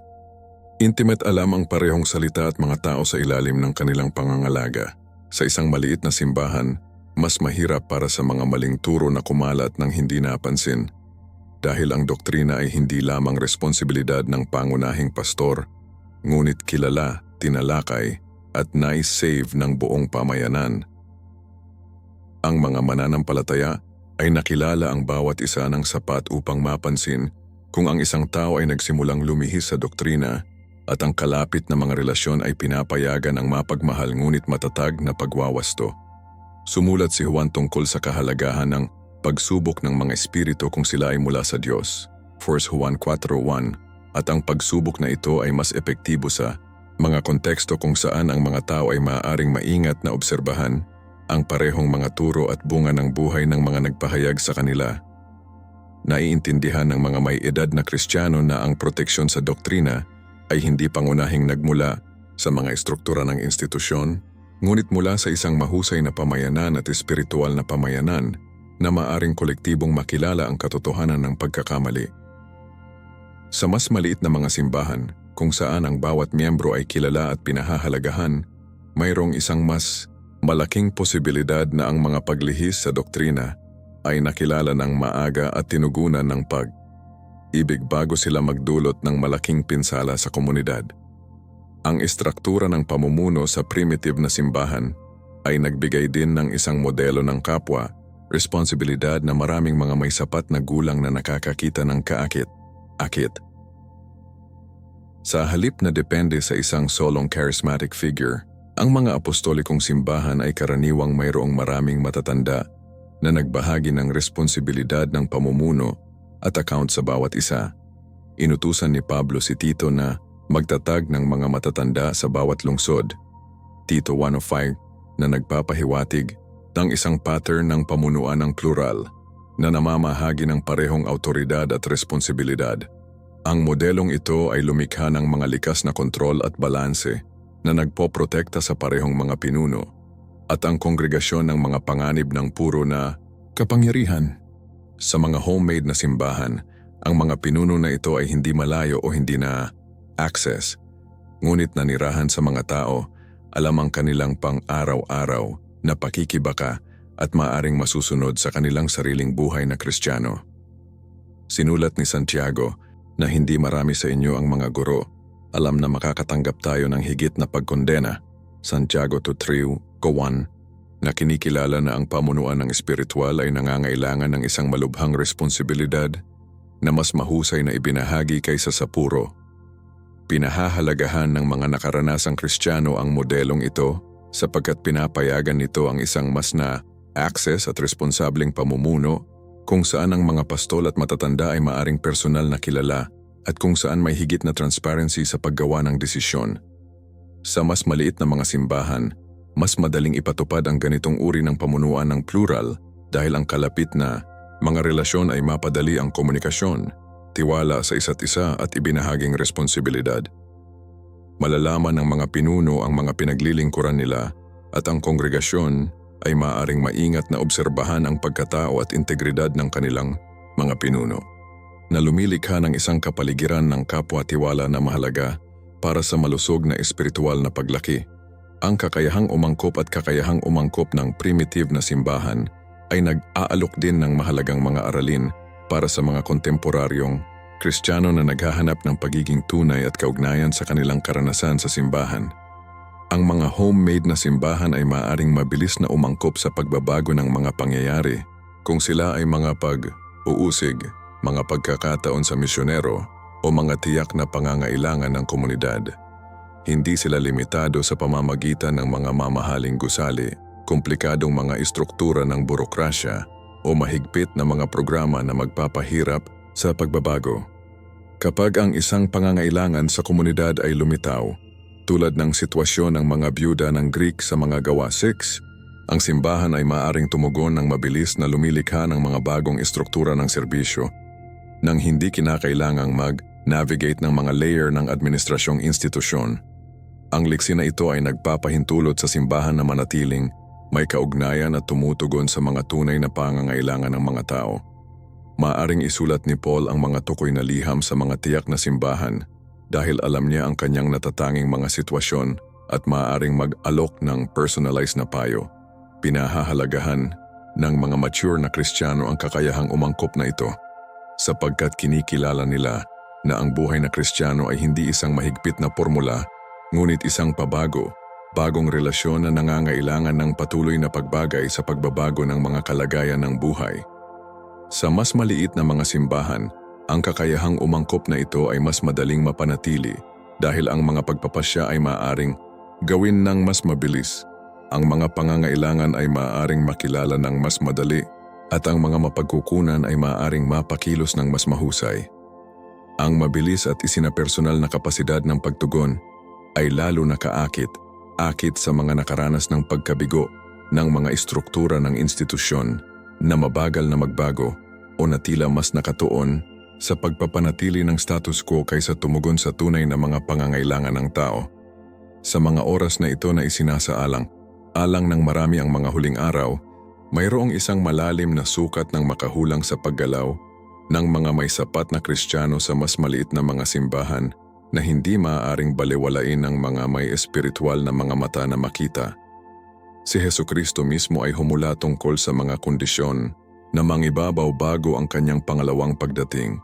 Intimate alam ang parehong salita at mga tao sa ilalim ng kanilang pangangalaga. Sa isang maliit na simbahan, mas mahirap para sa mga maling turo na kumalat ng hindi napansin. Dahil ang doktrina ay hindi lamang responsibilidad ng pangunahing pastor, ngunit kilala, tinalakay, at nai-save ng buong pamayanan. Ang mga mananampalataya ay nakilala ang bawat isa ng sapat upang mapansin kung ang isang tao ay nagsimulang lumihis sa doktrina at ang kalapit na mga relasyon ay pinapayagan ang mapagmahal ngunit matatag na pagwawasto. Sumulat si Juan tungkol sa kahalagahan ng pagsubok ng mga espiritu kung sila ay mula sa Diyos, 1 Juan 4:1, at ang pagsubok na ito ay mas epektibo sa mga konteksto kung saan ang mga tao ay maaaring maingat na obserbahan ang parehong mga turo at bunga ng buhay ng mga nagpahayag sa kanila. Naiintindihan ng mga may edad na Kristiyano na ang proteksyon sa doktrina ay hindi pangunahing nagmula sa mga estruktura ng institusyon, ngunit mula sa isang mahusay na pamayanan at espiritual na pamayanan na maaring kolektibong makilala ang katotohanan ng pagkakamali. Sa mas maliit na mga simbahan, kung saan ang bawat miyembro ay kilala at pinahahalagahan, mayroong isang mas malaking posibilidad na ang mga paglihis sa doktrina ay nakilala ng maaga at tinugunan ng pag-ibig bago sila magdulot ng malaking pinsala sa komunidad. Ang istruktura ng pamumuno sa primitive na simbahan ay nagbigay din ng isang modelo ng kapwa, responsibilidad na maraming mga may sapat na gulang na nakakakita ng kaakit-akit. Sa halip na depende sa isang solong charismatic figure, ang mga apostolikong simbahan ay karaniwang mayroong maraming matatanda na nagbahagi ng responsibilidad ng pamumuno at account sa bawat isa. Inutusan ni Pablo si Tito na magtatag ng mga matatanda sa bawat lungsod. Tito 1:5 na nagpapahiwatig ng isang pattern ng pamunuan ng plural na namamahagi ng parehong autoridad at responsibilidad. Ang modelong ito ay lumikha ng mga likas na kontrol at balanse na nagpoprotekta sa parehong mga pinuno at ang kongregasyon ng mga panganib ng puro na kapangyarihan. Sa mga homemade na simbahan, ang mga pinuno na ito ay hindi malayo o hindi na access, ngunit nanirahan sa mga tao, alam ang kanilang pang-araw-araw na pakikibaka at maaring masusunod sa kanilang sariling buhay na Kristiyano. Sinulat ni Santiago na hindi marami sa inyo ang mga guro, alam na makakatanggap tayo ng higit na pagkondena, Santiago 2:3-1, na kinikilala na ang pamunuan ng espiritual ay nangangailangan ng isang malubhang responsibilidad na mas mahusay na ibinahagi kaysa sa puro. Pinahahalagahan ng mga nakaranasang Kristiyano ang modelong ito sapagkat pinapayagan nito ang isang mas na access at responsableng pamumuno kung saan ang mga pastol at matatanda ay maaring personal na kilala at kung saan may higit na transparency sa paggawa ng desisyon. Sa mas maliit na mga simbahan, mas madaling ipatupad ang ganitong uri ng pamunuan ng plural dahil ang kalapit na mga relasyon ay mapadali ang komunikasyon, tiwala sa isa't isa at ibinahaging responsibilidad. Malalaman ng mga pinuno ang mga pinaglilingkuran nila at ang kongregasyon ay maaaring maingat na obserbahan ang pagkatao at integridad ng kanilang mga pinuno, na lumilikha ng isang kapaligiran ng kapwa-tiwala na mahalaga para sa malusog na espiritual na paglaki. Ang kakayahang umangkop at kakayahang umangkop ng primitive na simbahan ay nag-aalok din ng mahalagang mga aralin para sa mga kontemporaryong Kristiyano na naghahanap ng pagiging tunay at kaugnayan sa kanilang karanasan sa simbahan. Ang mga homemade na simbahan ay maaaring mabilis na umangkop sa pagbabago ng mga pangyayari kung sila ay mga pag-uusig, mga pagkakataon sa misyonero o mga tiyak na pangangailangan ng komunidad. Hindi sila limitado sa pamamagitan ng mga mamahaling gusali, komplikadong mga istruktura ng burokrasya o mahigpit na mga programa na magpapahirap sa pagbabago. Kapag ang isang pangangailangan sa komunidad ay lumitaw, tulad ng sitwasyon ng mga byuda ng Greek sa mga Gawa 6, ang simbahan ay maaaring tumugon ng mabilis na lumilikha ng mga bagong istruktura ng serbisyo nang hindi kinakailangang mag-navigate ng mga layer ng administrasyong institusyon. Ang liksi na ito ay nagpapahintulot sa simbahan na manatiling may kaugnayan at tumutugon sa mga tunay na pangangailangan ng mga tao. Maaring isulat ni Paul ang mga tukoy na liham sa mga tiyak na simbahan dahil alam niya ang kanyang natatanging mga sitwasyon at maaaring mag-alok ng personalized na payo. Pinahahalagahan ng mga mature na Kristiyano ang kakayahang umangkop na ito sapagkat kinikilala nila na ang buhay na Kristiyano ay hindi isang mahigpit na formula ngunit isang bagong relasyon na nangangailangan ng patuloy na pagbagay sa pagbabago ng mga kalagayan ng buhay. Sa mas maliit na mga simbahan, ang kakayahang umangkop na ito ay mas madaling mapanatili dahil ang mga pagpapasya ay maaaring gawin ng mas mabilis. Ang mga pangangailangan ay maaaring makilala ng mas madali at ang mga mapagkukunan ay maaaring mapakilos ng mas mahusay. Ang mabilis at isinapersonal na kapasidad ng pagtugon ay lalo na akit sa mga nakaranas ng pagkabigo ng mga istruktura ng institusyon na mabagal na magbago o na tila mas nakatuon sa pagpapanatili ng status quo kaysa tumugon sa tunay na mga pangangailangan ng tao. Sa mga oras na ito na isinasaalang ng marami ang mga huling araw, mayroong isang malalim na sukat ng makahulang sa paggalaw ng mga may sapat na Kristiyano sa mas maliit na mga simbahan na hindi maaaring balewalain ng mga may espiritual na mga mata na makita. Si Hesukristo mismo ay humula tungkol sa mga kondisyon na mangibabaw bago ang kanyang pangalawang pagdating.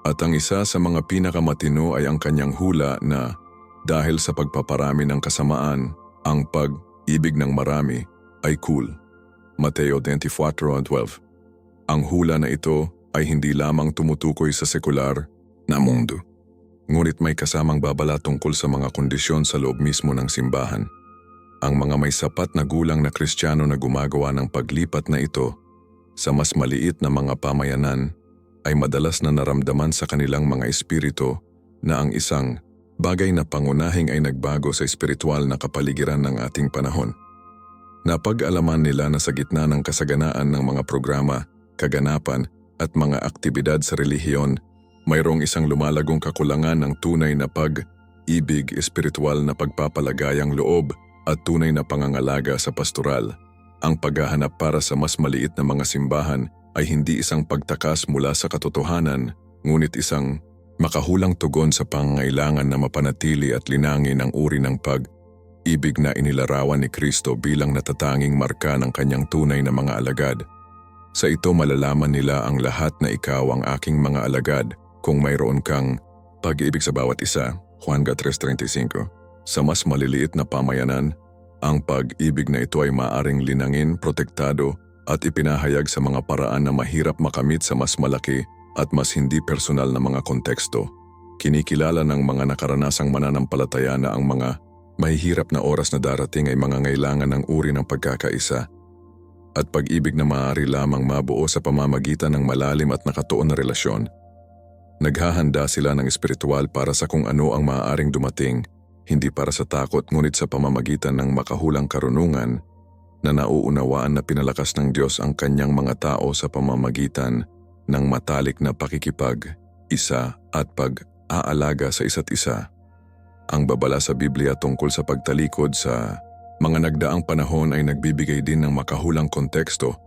At ang isa sa mga pinakamatino ay ang kanyang hula na dahil sa pagpaparami ng kasamaan, ang pag-ibig ng marami ay cool. Mateo 24:12. Ang hula na ito ay hindi lamang tumutukoy sa sekular na mundo, ngunit may kasamang babala tungkol sa mga kondisyon sa loob mismo ng simbahan. Ang mga may sapat na gulang na Kristiyano na gumagawa ng paglipat na ito sa mas maliit na mga pamayanan ay madalas na naramdaman sa kanilang mga espiritu na ang isang bagay na pangunahing ay nagbago sa espiritual na kapaligiran ng ating panahon. Napag-alaman nila na sa gitna ng kasaganaan ng mga programa, kaganapan at mga aktibidad sa relihiyon, mayroong isang lumalagong kakulangan ng tunay na pag-ibig, espiritual na pagpapalagayang loob at tunay na pangangalaga sa pastoral. Ang paghahanap para sa mas maliit na mga simbahan ay hindi isang pagtakas mula sa katotohanan, ngunit isang makahulang tugon sa pangangailangan na mapanatili at linangin ang uri ng pag-ibig na inilarawan ni Kristo bilang natatanging marka ng kanyang tunay na mga alagad. Sa ito malalaman nila ang lahat na ikaw ang aking mga alagad kung mayroon kang pag-ibig sa bawat isa. Juan 3:35. Sa mas maliliit na pamayanan, ang pag-ibig na ito ay maaring linangin, protektado at ipinahayag sa mga paraan na mahirap makamit sa mas malaki at mas hindi personal na mga konteksto. Kinikilala ng mga nakaranasang mananampalataya na ang mga mahihirap na oras na darating ay mangangailangan ng uri ng pagkakaisa at pag-ibig na maaari lamang mabuo sa pamamagitan ng malalim at nakatuon na relasyon. Naghahanda sila ng espiritual para sa kung ano ang maaaring dumating, hindi para sa takot ngunit sa pamamagitan ng makahulang karunungan na nauunawaan na pinalakas ng Diyos ang kanyang mga tao sa pamamagitan ng matalik na pakikipag-isa at pag-aalaga sa isa't isa. Ang babala sa Biblia tungkol sa pagtalikod sa mga nagdaang panahon ay nagbibigay din ng makahulang konteksto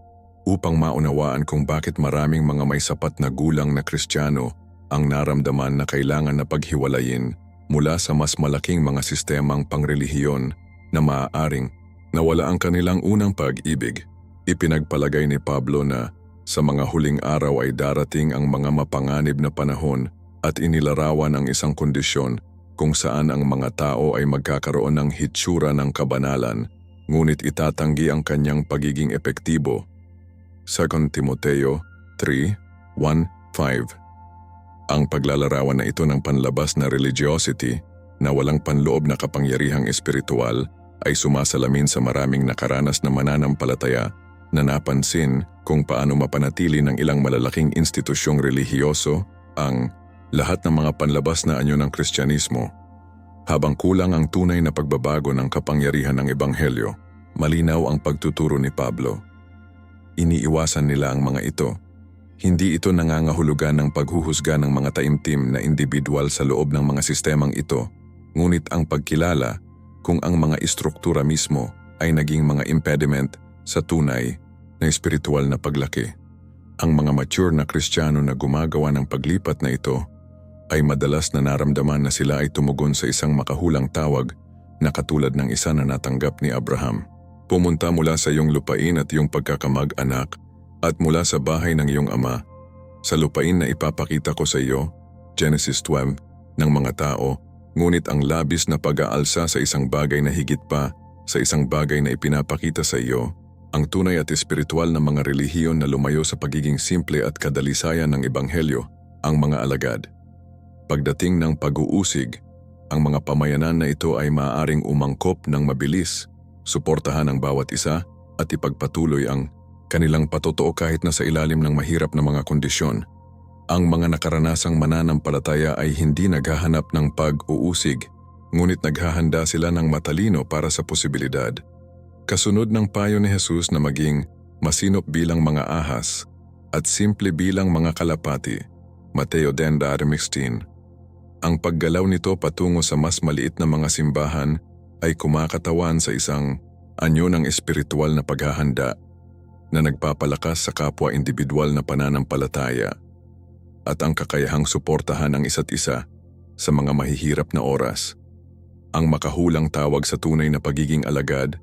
upang maunawaan kung bakit maraming mga may sapat na gulang na Kristiyano ang naramdaman na kailangan na paghiwalayin mula sa mas malaking mga sistemang pangrelihiyon na maaaring nawala ang kanilang unang pag-ibig. Ipinagpalagay ni Pablo na sa mga huling araw ay darating ang mga mapanganib na panahon at inilarawan ang isang kondisyon kung saan ang mga tao ay magkakaroon ng hitsura ng kabanalan, ngunit itatanggi ang kanyang pagiging epektibo. 2 Timoteo 3:1-5. Ang paglalarawan na ito ng panlabas na religiosity na walang panloob na kapangyarihang espiritual ay sumasalamin sa maraming nakaranas na mananampalataya na napansin kung paano mapanatili ng ilang malalaking institusyong relihiyoso ang lahat ng mga panlabas na anyo ng Kristyanismo. Habang kulang ang tunay na pagbabago ng kapangyarihan ng Ebanghelyo, malinaw ang pagtuturo ni Pablo. Iniiwasan nila ang mga ito. Hindi ito nangangahulugan ng paghuhusga ng mga taimtim na individual sa loob ng mga sistemang ito, ngunit ang pagkilala kung ang mga istruktura mismo ay naging mga impediment sa tunay na espiritual na paglaki. Ang mga mature na Kristiyano na gumagawa ng paglipat na ito ay madalas na naramdaman na sila ay tumugon sa isang makahulang tawag na katulad ng isa na natanggap ni Abraham. Pumunta mula sa iyong lupain at iyong pagkakamag-anak at mula sa bahay ng iyong ama, sa lupain na ipapakita ko sa iyo, Genesis 12, ng mga tao, ngunit ang labis na pag-aalsa sa isang bagay na higit pa sa isang bagay na ipinapakita sa iyo, ang tunay at espiritual na mga relihiyon na lumayo sa pagiging simple at kadalisayan ng Ebanghelyo, ang mga alagad. Pagdating ng pag-uusig, ang mga pamayanan na ito ay maaaring umangkop ng mabilis, suportahan ang bawat isa at ipagpatuloy ang kanilang patotoo kahit na sa ilalim ng mahirap na mga kondisyon. Ang mga nakaranasang mananampalataya ay hindi naghahanap ng pag-uusig, ngunit naghahanda sila ng matalino para sa posibilidad. Kasunod ng payo ni Jesus na maging masinop bilang mga ahas at simple bilang mga kalapati, Mateo 10:16. Ang paggalaw nito patungo sa mas maliit na mga simbahan ay kumakatawan sa isang anyo ng espiritual na paghahanda na nagpapalakas sa kapwa individual na pananampalataya at ang kakayahang suportahan ang isa't isa sa mga mahihirap na oras. Ang makahulang tawag sa tunay na pagiging alagad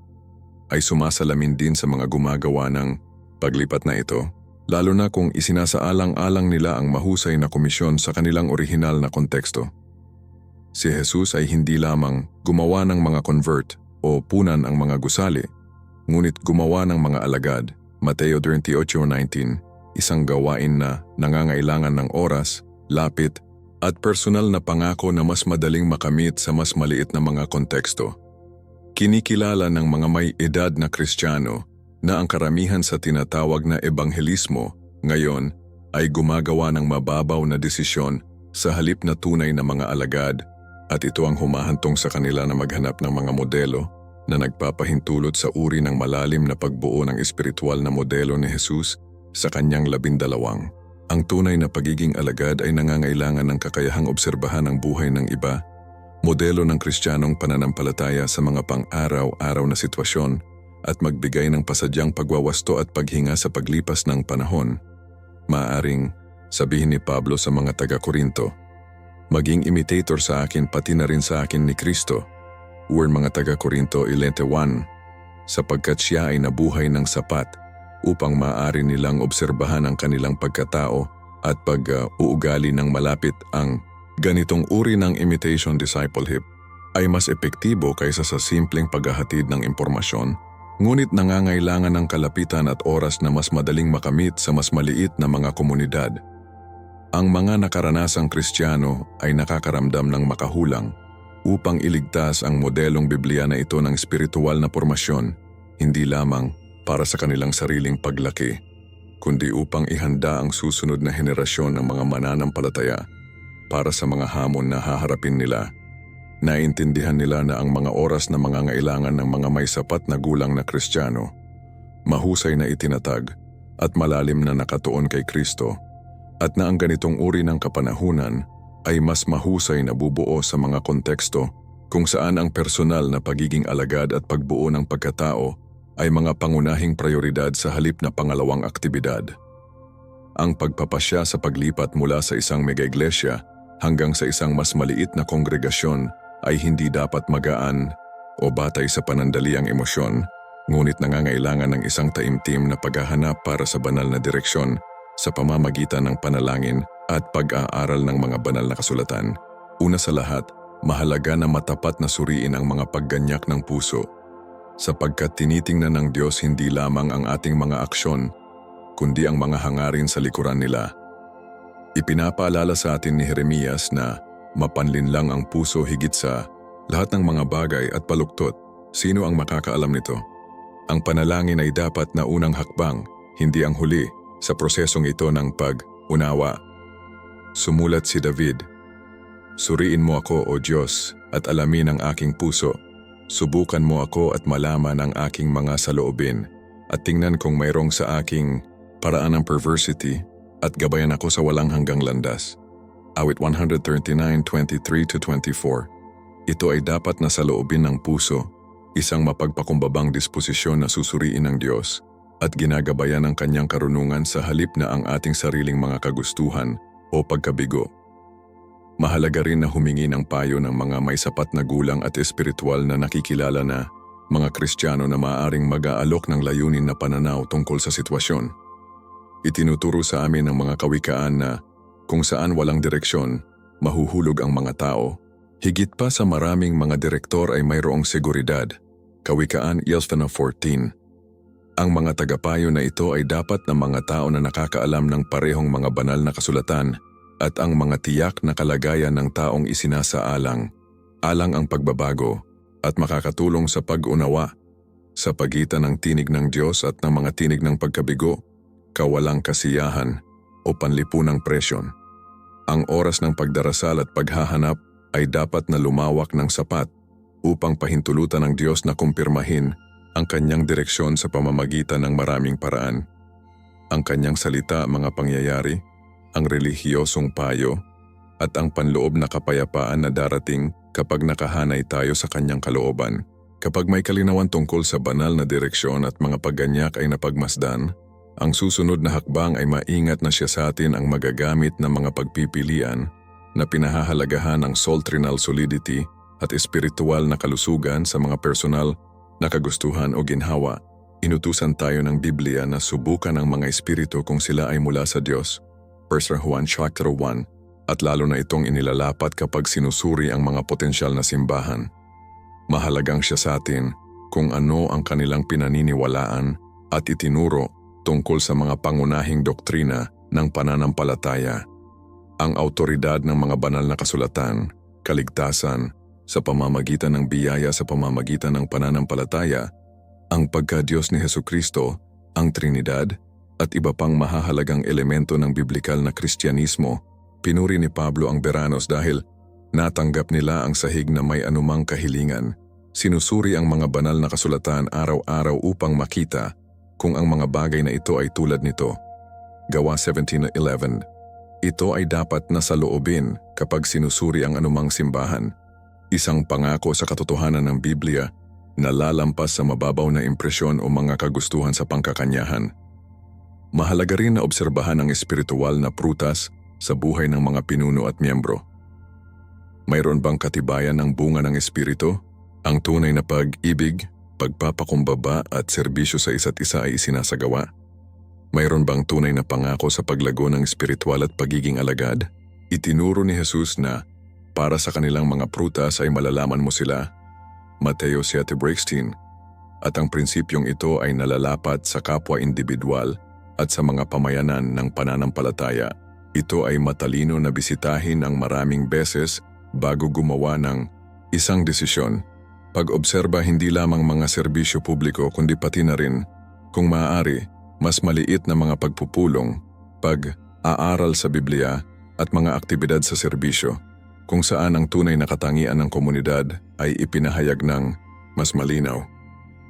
ay sumasalamin din sa mga gumagawa ng paglipat na ito, lalo na kung isinasaalang-alang nila ang mahusay na komisyon sa kanilang orihinal na konteksto. Si Jesus ay hindi lamang gumawa ng mga convert o punan ang mga gusali, ngunit gumawa ng mga alagad, Mateo 28:19, isang gawain na nangangailangan ng oras, lapit, at personal na pangako na mas madaling makamit sa mas maliit na mga konteksto. Kinikilala ng mga may edad na Kristiyano na ang karamihan sa tinatawag na ebanghelismo ngayon ay gumagawa ng mababaw na desisyon sa halip na tunay na mga alagad, at ito ang humahantong sa kanila na maghanap ng mga modelo na nagpapahintulot sa uri ng malalim na pagbuo ng espiritual na modelo ni Jesus sa kanyang 12. Ang tunay na pagiging alagad ay nangangailangan ng kakayahang obserbahan ang buhay ng iba, modelo ng Kristiyanong pananampalataya sa mga pang-araw-araw na sitwasyon, at magbigay ng pasadyang pagwawasto at paghinga sa paglipas ng panahon. Maaaring sabihin ni Pablo sa mga taga-Korinto, maging imitator sa akin pati na rin sa akin ni Kristo, or mga taga-Korinto 11:1, sapagkat siya ay nabuhay ng sapat upang maaari nilang obserbahan ang kanilang pagkatao at pag-uugali ng malapit. Ang ganitong uri ng imitation discipleship ay mas epektibo kaysa sa simpleng paghahatid ng impormasyon, ngunit nangangailangan ng kalapitan at oras na mas madaling makamit sa mas maliit na mga komunidad. Ang mga nakaranasang Kristiyano ay nakakaramdam ng makahulang upang iligtas ang modelong Biblia na ito ng espiritual na pormasyon, hindi lamang para sa kanilang sariling paglaki, kundi upang ihanda ang susunod na henerasyon ng mga mananampalataya para sa mga hamon na haharapin nila. Naintindihan nila na ang mga oras na mangangailangan ng mga may sapat na gulang na Kristiyano, mahusay na itinatag at malalim na nakatuon kay Kristo, at na ang ganitong uri ng kapanahunan ay mas mahusay na bubuo sa mga konteksto kung saan ang personal na pagiging alagad at pagbuo ng pagkatao ay mga pangunahing prioridad sa halip na pangalawang aktibidad. Ang pagpapasya sa paglipat mula sa isang mega-iglesia hanggang sa isang mas maliit na kongregasyon ay hindi dapat magaan o batay sa panandaliang emosyon, ngunit nangangailangan ng isang taimtim na paghahanap para sa banal na direksyon sa pamamagitan ng panalangin at pag-aaral ng mga banal na kasulatan. Una sa lahat, mahalaga na matapat na suriin ang mga pagganyak ng puso, sapagkat tinitingnan ng Diyos hindi lamang ang ating mga aksyon, kundi ang mga hangarin sa likuran nila. Ipinapaalala sa atin ni Jeremias na mapanlinlang ang puso higit sa lahat ng mga bagay at paluktot. Sino ang makakaalam nito? Ang panalangin ay dapat na unang hakbang, hindi ang huli, sa prosesong ito ng pag-unawa. Sumulat si David, "Suriin mo ako, O Diyos, at alamin ang aking puso. Subukan mo ako at malaman ang aking mga saloobin, at tingnan kung mayroong sa aking paraan ng perversity, at gabayan ako sa walang hanggang landas." Awit 139:23-24. Ito ay dapat na saloobin ng puso, isang mapagpakumbabang disposisyon na susuriin ng Diyos at ginagabayan ng kanyang karunungan sa halip na ang ating sariling mga kagustuhan o pagkabigo. Mahalaga rin na humingi ng payo ng mga may sapat na gulang at espiritual na nakikilala na mga Kristiyano na maaaring mag-aalok ng layunin na pananaw tungkol sa sitwasyon. Itinuturo sa amin ng mga kawikaan na kung saan walang direksyon, mahuhulog ang mga tao. Higit pa sa maraming mga direktor ay mayroong seguridad. Kawikaan 11:14. Ang mga tagapayo na ito ay dapat na mga tao na nakakaalam ng parehong mga banal na kasulatan at ang mga tiyak na kalagayan ng taong isinasaalang, alang ang pagbabago at makakatulong sa pag-unawa sa pagitan ng tinig ng Diyos at ng mga tinig ng pagkabigo, kawalang kasiyahan o panlipunang presyon. Ang oras ng pagdarasal at paghahanap ay dapat na lumawak ng sapat upang pahintulutan ng Diyos na kumpirmahin ang kanyang direksyon sa pamamagitan ng maraming paraan. Ang kanyang salita, mga pangyayari, ang relihiyosong payo, at ang panloob na kapayapaan na darating kapag nakahanay tayo sa kanyang kalooban. Kapag may kalinawan tungkol sa banal na direksyon at mga pagganyak ay napagmasdan, ang susunod na hakbang ay maingat na siya sa atin ang magagamit ng mga pagpipilian na pinahahalagahan ng doctrinal solidity at espiritual na kalusugan sa mga personal na kagustuhan o ginhawa. Inutusan tayo ng Biblia na subukan ang mga espiritu kung sila ay mula sa Diyos, 1 Juan 1, at lalo na itong inilalapat kapag sinusuri ang mga potensyal na simbahan. Mahalagang siya sa atin kung ano ang kanilang pinaniniwalaan at itinuro tungkol sa mga pangunahing doktrina ng pananampalataya. Ang autoridad ng mga banal na kasulatan, kaligtasan, sa pamamagitan ng biyaya sa pamamagitan ng pananampalataya, ang pagka-Diyos ni Hesukristo, ang Trinidad, at iba pang mahahalagang elemento ng biblikal na Kristyanismo. Pinuri ni Pablo ang Beranos dahil natanggap nila ang sahig na may anumang kahilingan. Sinusuri ang mga banal na kasulatan araw-araw upang makita kung ang mga bagay na ito ay tulad nito. Gawa 17:11. Ito ay dapat na saloobin kapag sinusuri ang anumang simbahan. Isang pangako sa katotohanan ng Biblia na lalampas sa mababaw na impresyon o mga kagustuhan sa pangkakanyahan. Mahalaga rin na obserbahan ang espiritual na prutas sa buhay ng mga pinuno at miyembro. Mayroon bang katibayan ng bunga ng espiritu? Ang tunay na pag-ibig, pagpapakumbaba at serbisyo sa isa't isa ay isinasagawa? Mayroon bang tunay na pangako sa paglago ng espiritual at pagiging alagad? Itinuro ni Jesus na para sa kanilang mga prutas ay malalaman mo sila, Mateo 7:16, at ang prinsipyong ito ay nalalapat sa kapwa individual at sa mga pamayanan ng pananampalataya. Ito ay matalino na bisitahin ang maraming beses bago gumawa ng isang desisyon. Pag-obserba hindi lamang mga serbisyo publiko kundi pati na rin, kung maaari, mas maliit na mga pagpupulong, pag-aaral sa Biblia at mga aktibidad sa serbisyo, kung saan ang tunay na katangian ng komunidad ay ipinahayag ng mas malinaw.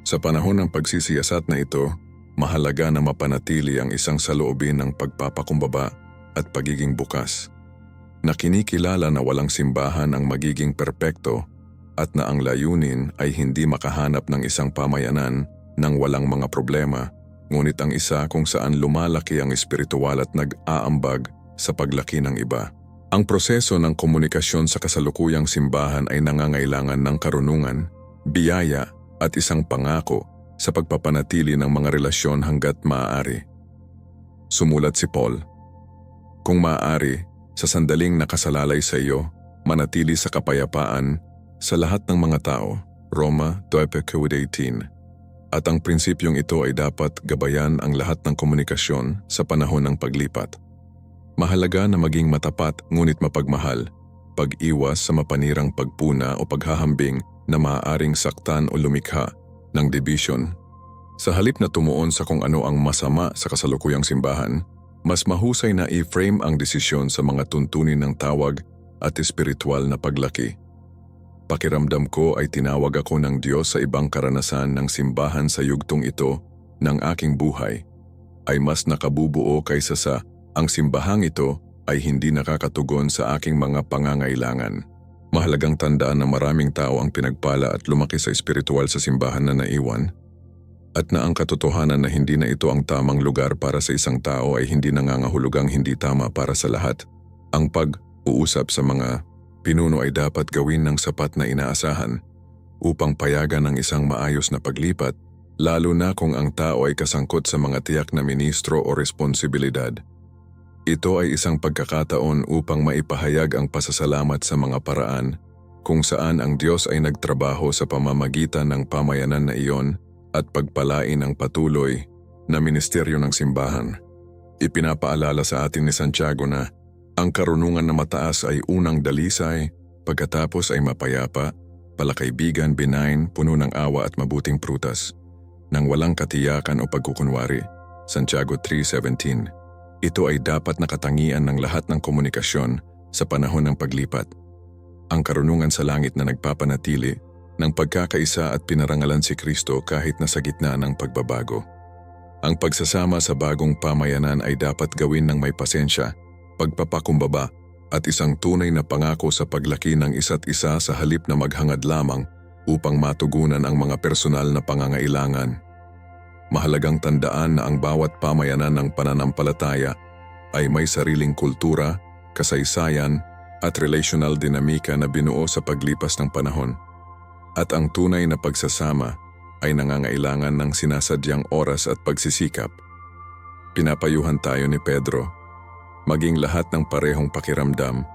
Sa panahon ng pagsisiyasat na ito, mahalaga na mapanatili ang isang saloobin ng pagpapakumbaba at pagiging bukas. Na kinikilala na walang simbahan ang magiging perpekto at na ang layunin ay hindi makahanap ng isang pamayanan ng walang mga problema, ngunit ang isa kung saan lumalaki ang espiritual at nag-aambag sa paglaki ng iba. Ang proseso ng komunikasyon sa kasalukuyang simbahan ay nangangailangan ng karunungan, biyaya at isang pangako sa pagpapanatili ng mga relasyon hanggat maaari. Sumulat si Paul, "Kung maaari, sa sandaling nakasalalay sa iyo, manatili sa kapayapaan sa lahat ng mga tao." Roma 12:18. At ang prinsipyong ito ay dapat gabayan ang lahat ng komunikasyon sa panahon ng paglipat. Mahalaga na maging matapat ngunit mapagmahal, pag-iwas sa mapanirang pagpuna o paghahambing na maaaring saktan o lumikha ng dibisyon. Sa halip na tumuon sa kung ano ang masama sa kasalukuyang simbahan, mas mahusay na i-frame ang desisyon sa mga tuntunin ng tawag at espiritual na paglaki. Pakiramdam ko ay tinawag ako ng Diyos sa ibang karanasan ng simbahan sa yugtong ito ng aking buhay ay mas nakabubuo kaysa sa ang simbahang ito ay hindi nakakatugon sa aking mga pangangailangan. Mahalagang tandaan na maraming tao ang pinagpala at lumaki sa espiritual sa simbahan na naiwan at na ang katotohanan na hindi na ito ang tamang lugar para sa isang tao ay hindi nangangahulugang hindi tama para sa lahat. Ang pag-uusap sa mga pinuno ay dapat gawin ng sapat na inaasahan upang payagan ang isang maayos na paglipat, lalo na kung ang tao ay kasangkot sa mga tiyak na ministro o responsibilidad. Ito ay isang pagkakataon upang maipahayag ang pasasalamat sa mga paraan kung saan ang Diyos ay nagtrabaho sa pamamagitan ng pamayanan na iyon at pagpalain ang patuloy na ministeryo ng simbahan. Ipinapaalala sa atin ni Santiago na ang karunungan na mataas ay unang dalisay, pagkatapos ay mapayapa, palakaibigan, benign, puno ng awa at mabuting prutas, nang walang katiyakan o pagkukunwari. Santiago 3:17. Ito ay dapat nakatangian ng lahat ng komunikasyon sa panahon ng paglipat. Ang karunungan sa langit na nagpapanatili ng pagkakaisa at pinarangalan si Kristo kahit nasa gitna ng pagbabago. Ang pagsasama sa bagong pamayanan ay dapat gawin ng may pasensya, pagpapakumbaba at isang tunay na pangako sa paglaki ng isa't isa sa halip na maghangad lamang upang matugunan ang mga personal na pangangailangan. Mahalagang tandaan na ang bawat pamayanan ng pananampalataya ay may sariling kultura, kasaysayan at relational dinamika na binuo sa paglipas ng panahon. At ang tunay na pagsasama ay nangangailangan ng sinasadyang oras at pagsisikap. Pinapayuhan tayo ni Pedro, maging lahat ng parehong pakiramdam,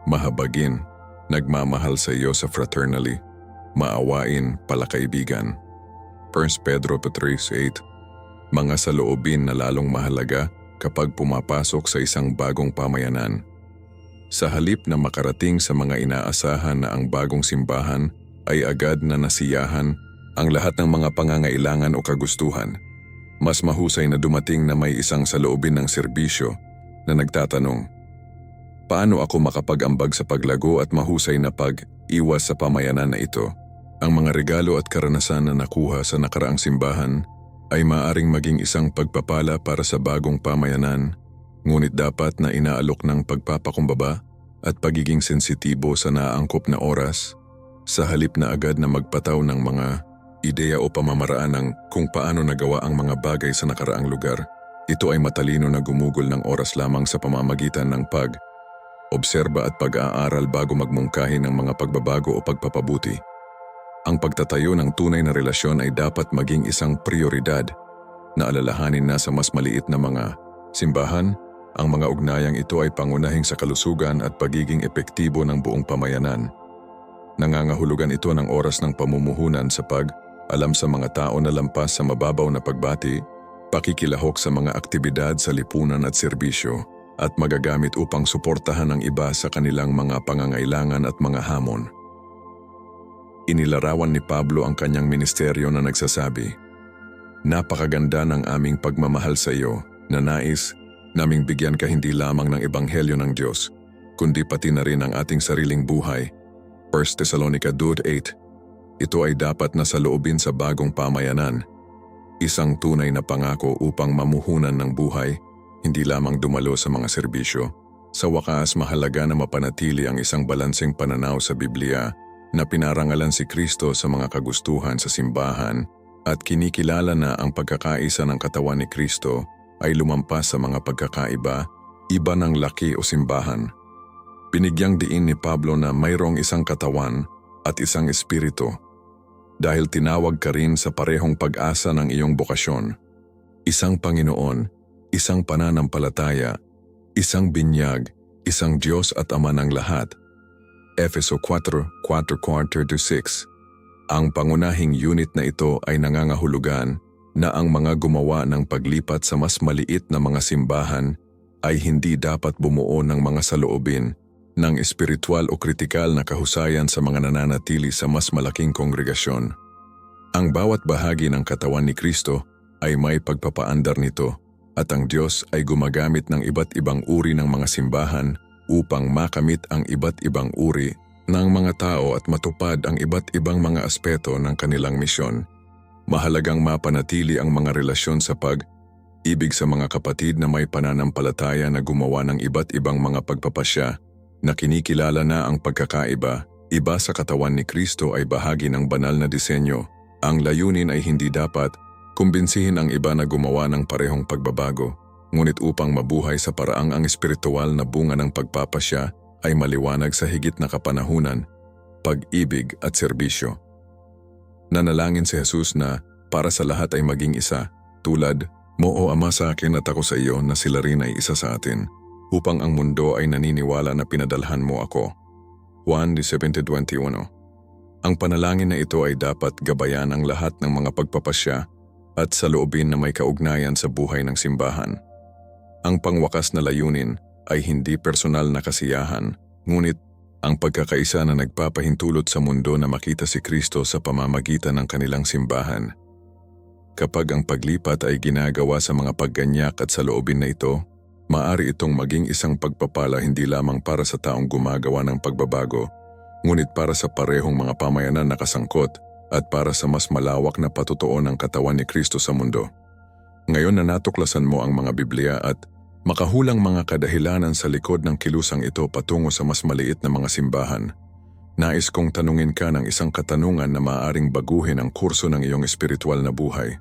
mahabagin, nagmamahal sa iyo sa fraternally, maawain, palakaibigan. 1 Pedro 3:8. Mga saloobin na lalong mahalaga kapag pumapasok sa isang bagong pamayanan. Sa halip na makarating sa mga inaasahan na ang bagong simbahan ay agad na nasiyahan ang lahat ng mga pangangailangan o kagustuhan, mas mahusay na dumating na may isang saloobin ng serbisyo na nagtatanong, paano ako makapag-ambag sa paglago at mahusay na pag-iwas sa pamayanan na ito? Ang mga regalo at karanasan na nakuha sa nakaraang simbahan ay maaaring maging isang pagpapala para sa bagong pamayanan, ngunit dapat na inaalok ng pagpapakumbaba at pagiging sensitibo sa naaangkop na oras, sa halip na agad na magpataw ng mga ideya o pamamaraan ng kung paano nagawa ang mga bagay sa nakaraang lugar. Ito ay matalino na gumugol ng oras lamang sa pamamagitan ng pag-obserba at pag-aaral bago magmungkahi ng mga pagbabago o pagpapabuti. Ang pagtatayo ng tunay na relasyon ay dapat maging isang prioridad na alalahanin na sa mas maliit na mga simbahan. Ang mga ugnayang ito ay pangunahing sa kalusugan at pagiging epektibo ng buong pamayanan. Nangangahulugan ito ng oras ng pamumuhunan sa pag-alam sa mga tao na lampas sa mababaw na pagbati, pakikilahok sa mga aktibidad sa lipunan at serbisyo, at magagamit upang suportahan ang iba sa kanilang mga pangangailangan at mga hamon. Inilarawan ni Pablo ang kanyang ministeryo na nagsasabi, "Napakaganda ng aming pagmamahal sa iyo na nais naming bigyan ka hindi lamang ng ebanghelyo ng Diyos, kundi pati na rin ang ating sariling buhay." 1 Thessalonica 2:8. Ito ay dapat na saloobin sa bagong pamayanan, isang tunay na pangako upang mamuhunan ng buhay, hindi lamang dumalo sa mga serbisyo. Sa wakas, mahalaga na mapanatili ang isang balanseng pananaw sa Biblia na pinarangalan si Kristo sa mga kagustuhan sa simbahan at kinikilala na ang pagkakaisa ng katawan ni Kristo ay lumampas sa mga pagkakaiba, iba ng laki o simbahan. Binigyang diin ni Pablo na mayroong isang katawan at isang espiritu dahil tinawag ka rin sa parehong pag-asa ng iyong bokasyon. Isang Panginoon, isang pananampalataya, isang binyag, isang Diyos at Ama ng lahat. Efeso 4:4-6. Ang pangunahing unit na ito ay nangangahulugan na ang mga gumawa ng paglipat sa mas maliit na mga simbahan ay hindi dapat bumuo ng mga saloobin ng espiritual o kritikal na kahusayan sa mga nananatili sa mas malaking kongregasyon. Ang bawat bahagi ng katawan ni Kristo ay may pagpapaandar nito at ang Diyos ay gumagamit ng iba't ibang uri ng mga simbahan upang makamit ang iba't ibang uri ng mga tao at matupad ang iba't ibang mga aspeto ng kanilang misyon. Mahalagang mapanatili ang mga relasyon sa pag-ibig sa mga kapatid na may pananampalataya na gumawa ng iba't ibang mga pagpapasya na kinikilala na ang pagkakaiba, iba sa katawan ni Kristo ay bahagi ng banal na disenyo. Ang layunin ay hindi dapat kumbinsihin ang iba na gumawa ng parehong pagbabago, ngunit upang mabuhay sa paraang ang espiritual na bunga ng pagpapasya ay maliwanag sa higit na kapanahunan, pag-ibig at serbisyo. Nanalangin si Jesus na para sa lahat ay maging isa, tulad mo o Ama sa akin at ako sa iyo na sila rin ay isa sa atin, upang ang mundo ay naniniwala na pinadalhan mo ako. Juan 17:21. Ang panalangin na ito ay dapat gabayan ang lahat ng mga pagpapasya at saloobin na may kaugnayan sa buhay ng simbahan. Ang pangwakas na layunin ay hindi personal na kasiyahan, ngunit ang pagkakaisa na nagpapahintulot sa mundo na makita si Kristo sa pamamagitan ng kanilang simbahan. Kapag ang paglipat ay ginagawa sa mga pagganyak at saloobin na ito, maaari itong maging isang pagpapala hindi lamang para sa taong gumagawa ng pagbabago, ngunit para sa parehong mga pamayanan na kasangkot at para sa mas malawak na patutuo ng katawan ni Kristo sa mundo. Ngayon na natuklasan mo ang mga Biblia at makahulang mga kadahilanan sa likod ng kilusang ito patungo sa mas maliit na mga simbahan, nais kong tanungin ka ng isang katanungan na maaaring baguhin ang kurso ng iyong espiritual na buhay.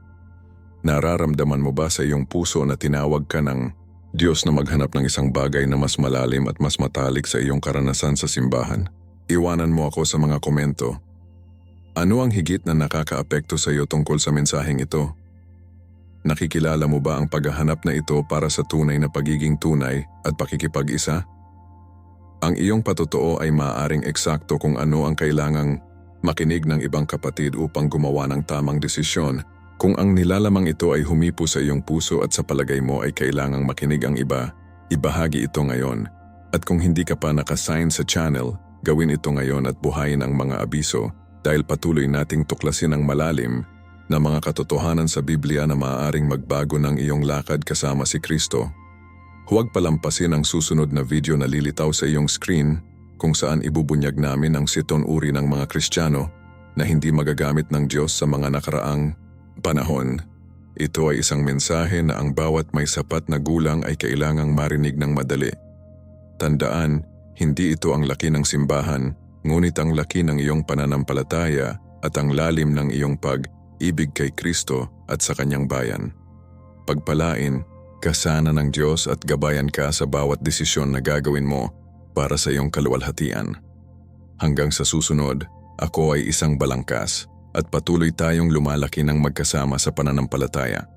Nararamdaman mo ba sa iyong puso na tinawag ka ng Diyos na maghanap ng isang bagay na mas malalim at mas matalik sa iyong karanasan sa simbahan? Iwanan mo ako sa mga komento. Ano ang higit na nakakaapekto sa iyo tungkol sa mensaheng ito? Nakikilala mo ba ang paghahanap na ito para sa tunay na pagiging tunay at pakikipag-isa? Ang iyong patotoo ay maaaring eksakto kung ano ang kailangang makinig ng ibang kapatid upang gumawa ng tamang desisyon. Kung ang nilalamang ito ay humipo sa iyong puso at sa palagay mo ay kailangang makinig ang iba, ibahagi ito ngayon. At kung hindi ka pa nakasign sa channel, gawin ito ngayon at buhayin ang mga abiso dahil patuloy nating tuklasin ang malalim na mga katotohanan sa Biblia na maaaring magbago ng iyong lakad kasama si Kristo. Huwag palampasin ang susunod na video na lilitaw sa iyong screen kung saan ibubunyag namin ang 7 uri ng mga Kristiyano na hindi magagamit ng Diyos sa mga nakaraang panahon. Ito ay isang mensahe na ang bawat may sapat na gulang ay kailangang marinig ng madali. Tandaan, hindi ito ang laki ng simbahan, ngunit ang laki ng iyong pananampalataya at ang lalim ng iyong pag-ibig kay Kristo at sa kanyang bayan. Pagpalain, kasana ng Diyos at gabayan ka sa bawat desisyon na gagawin mo para sa iyong kaluwalhatian. Hanggang sa susunod, ako ay isang balangkas at patuloy tayong lumalaki ng magkasama sa pananampalataya.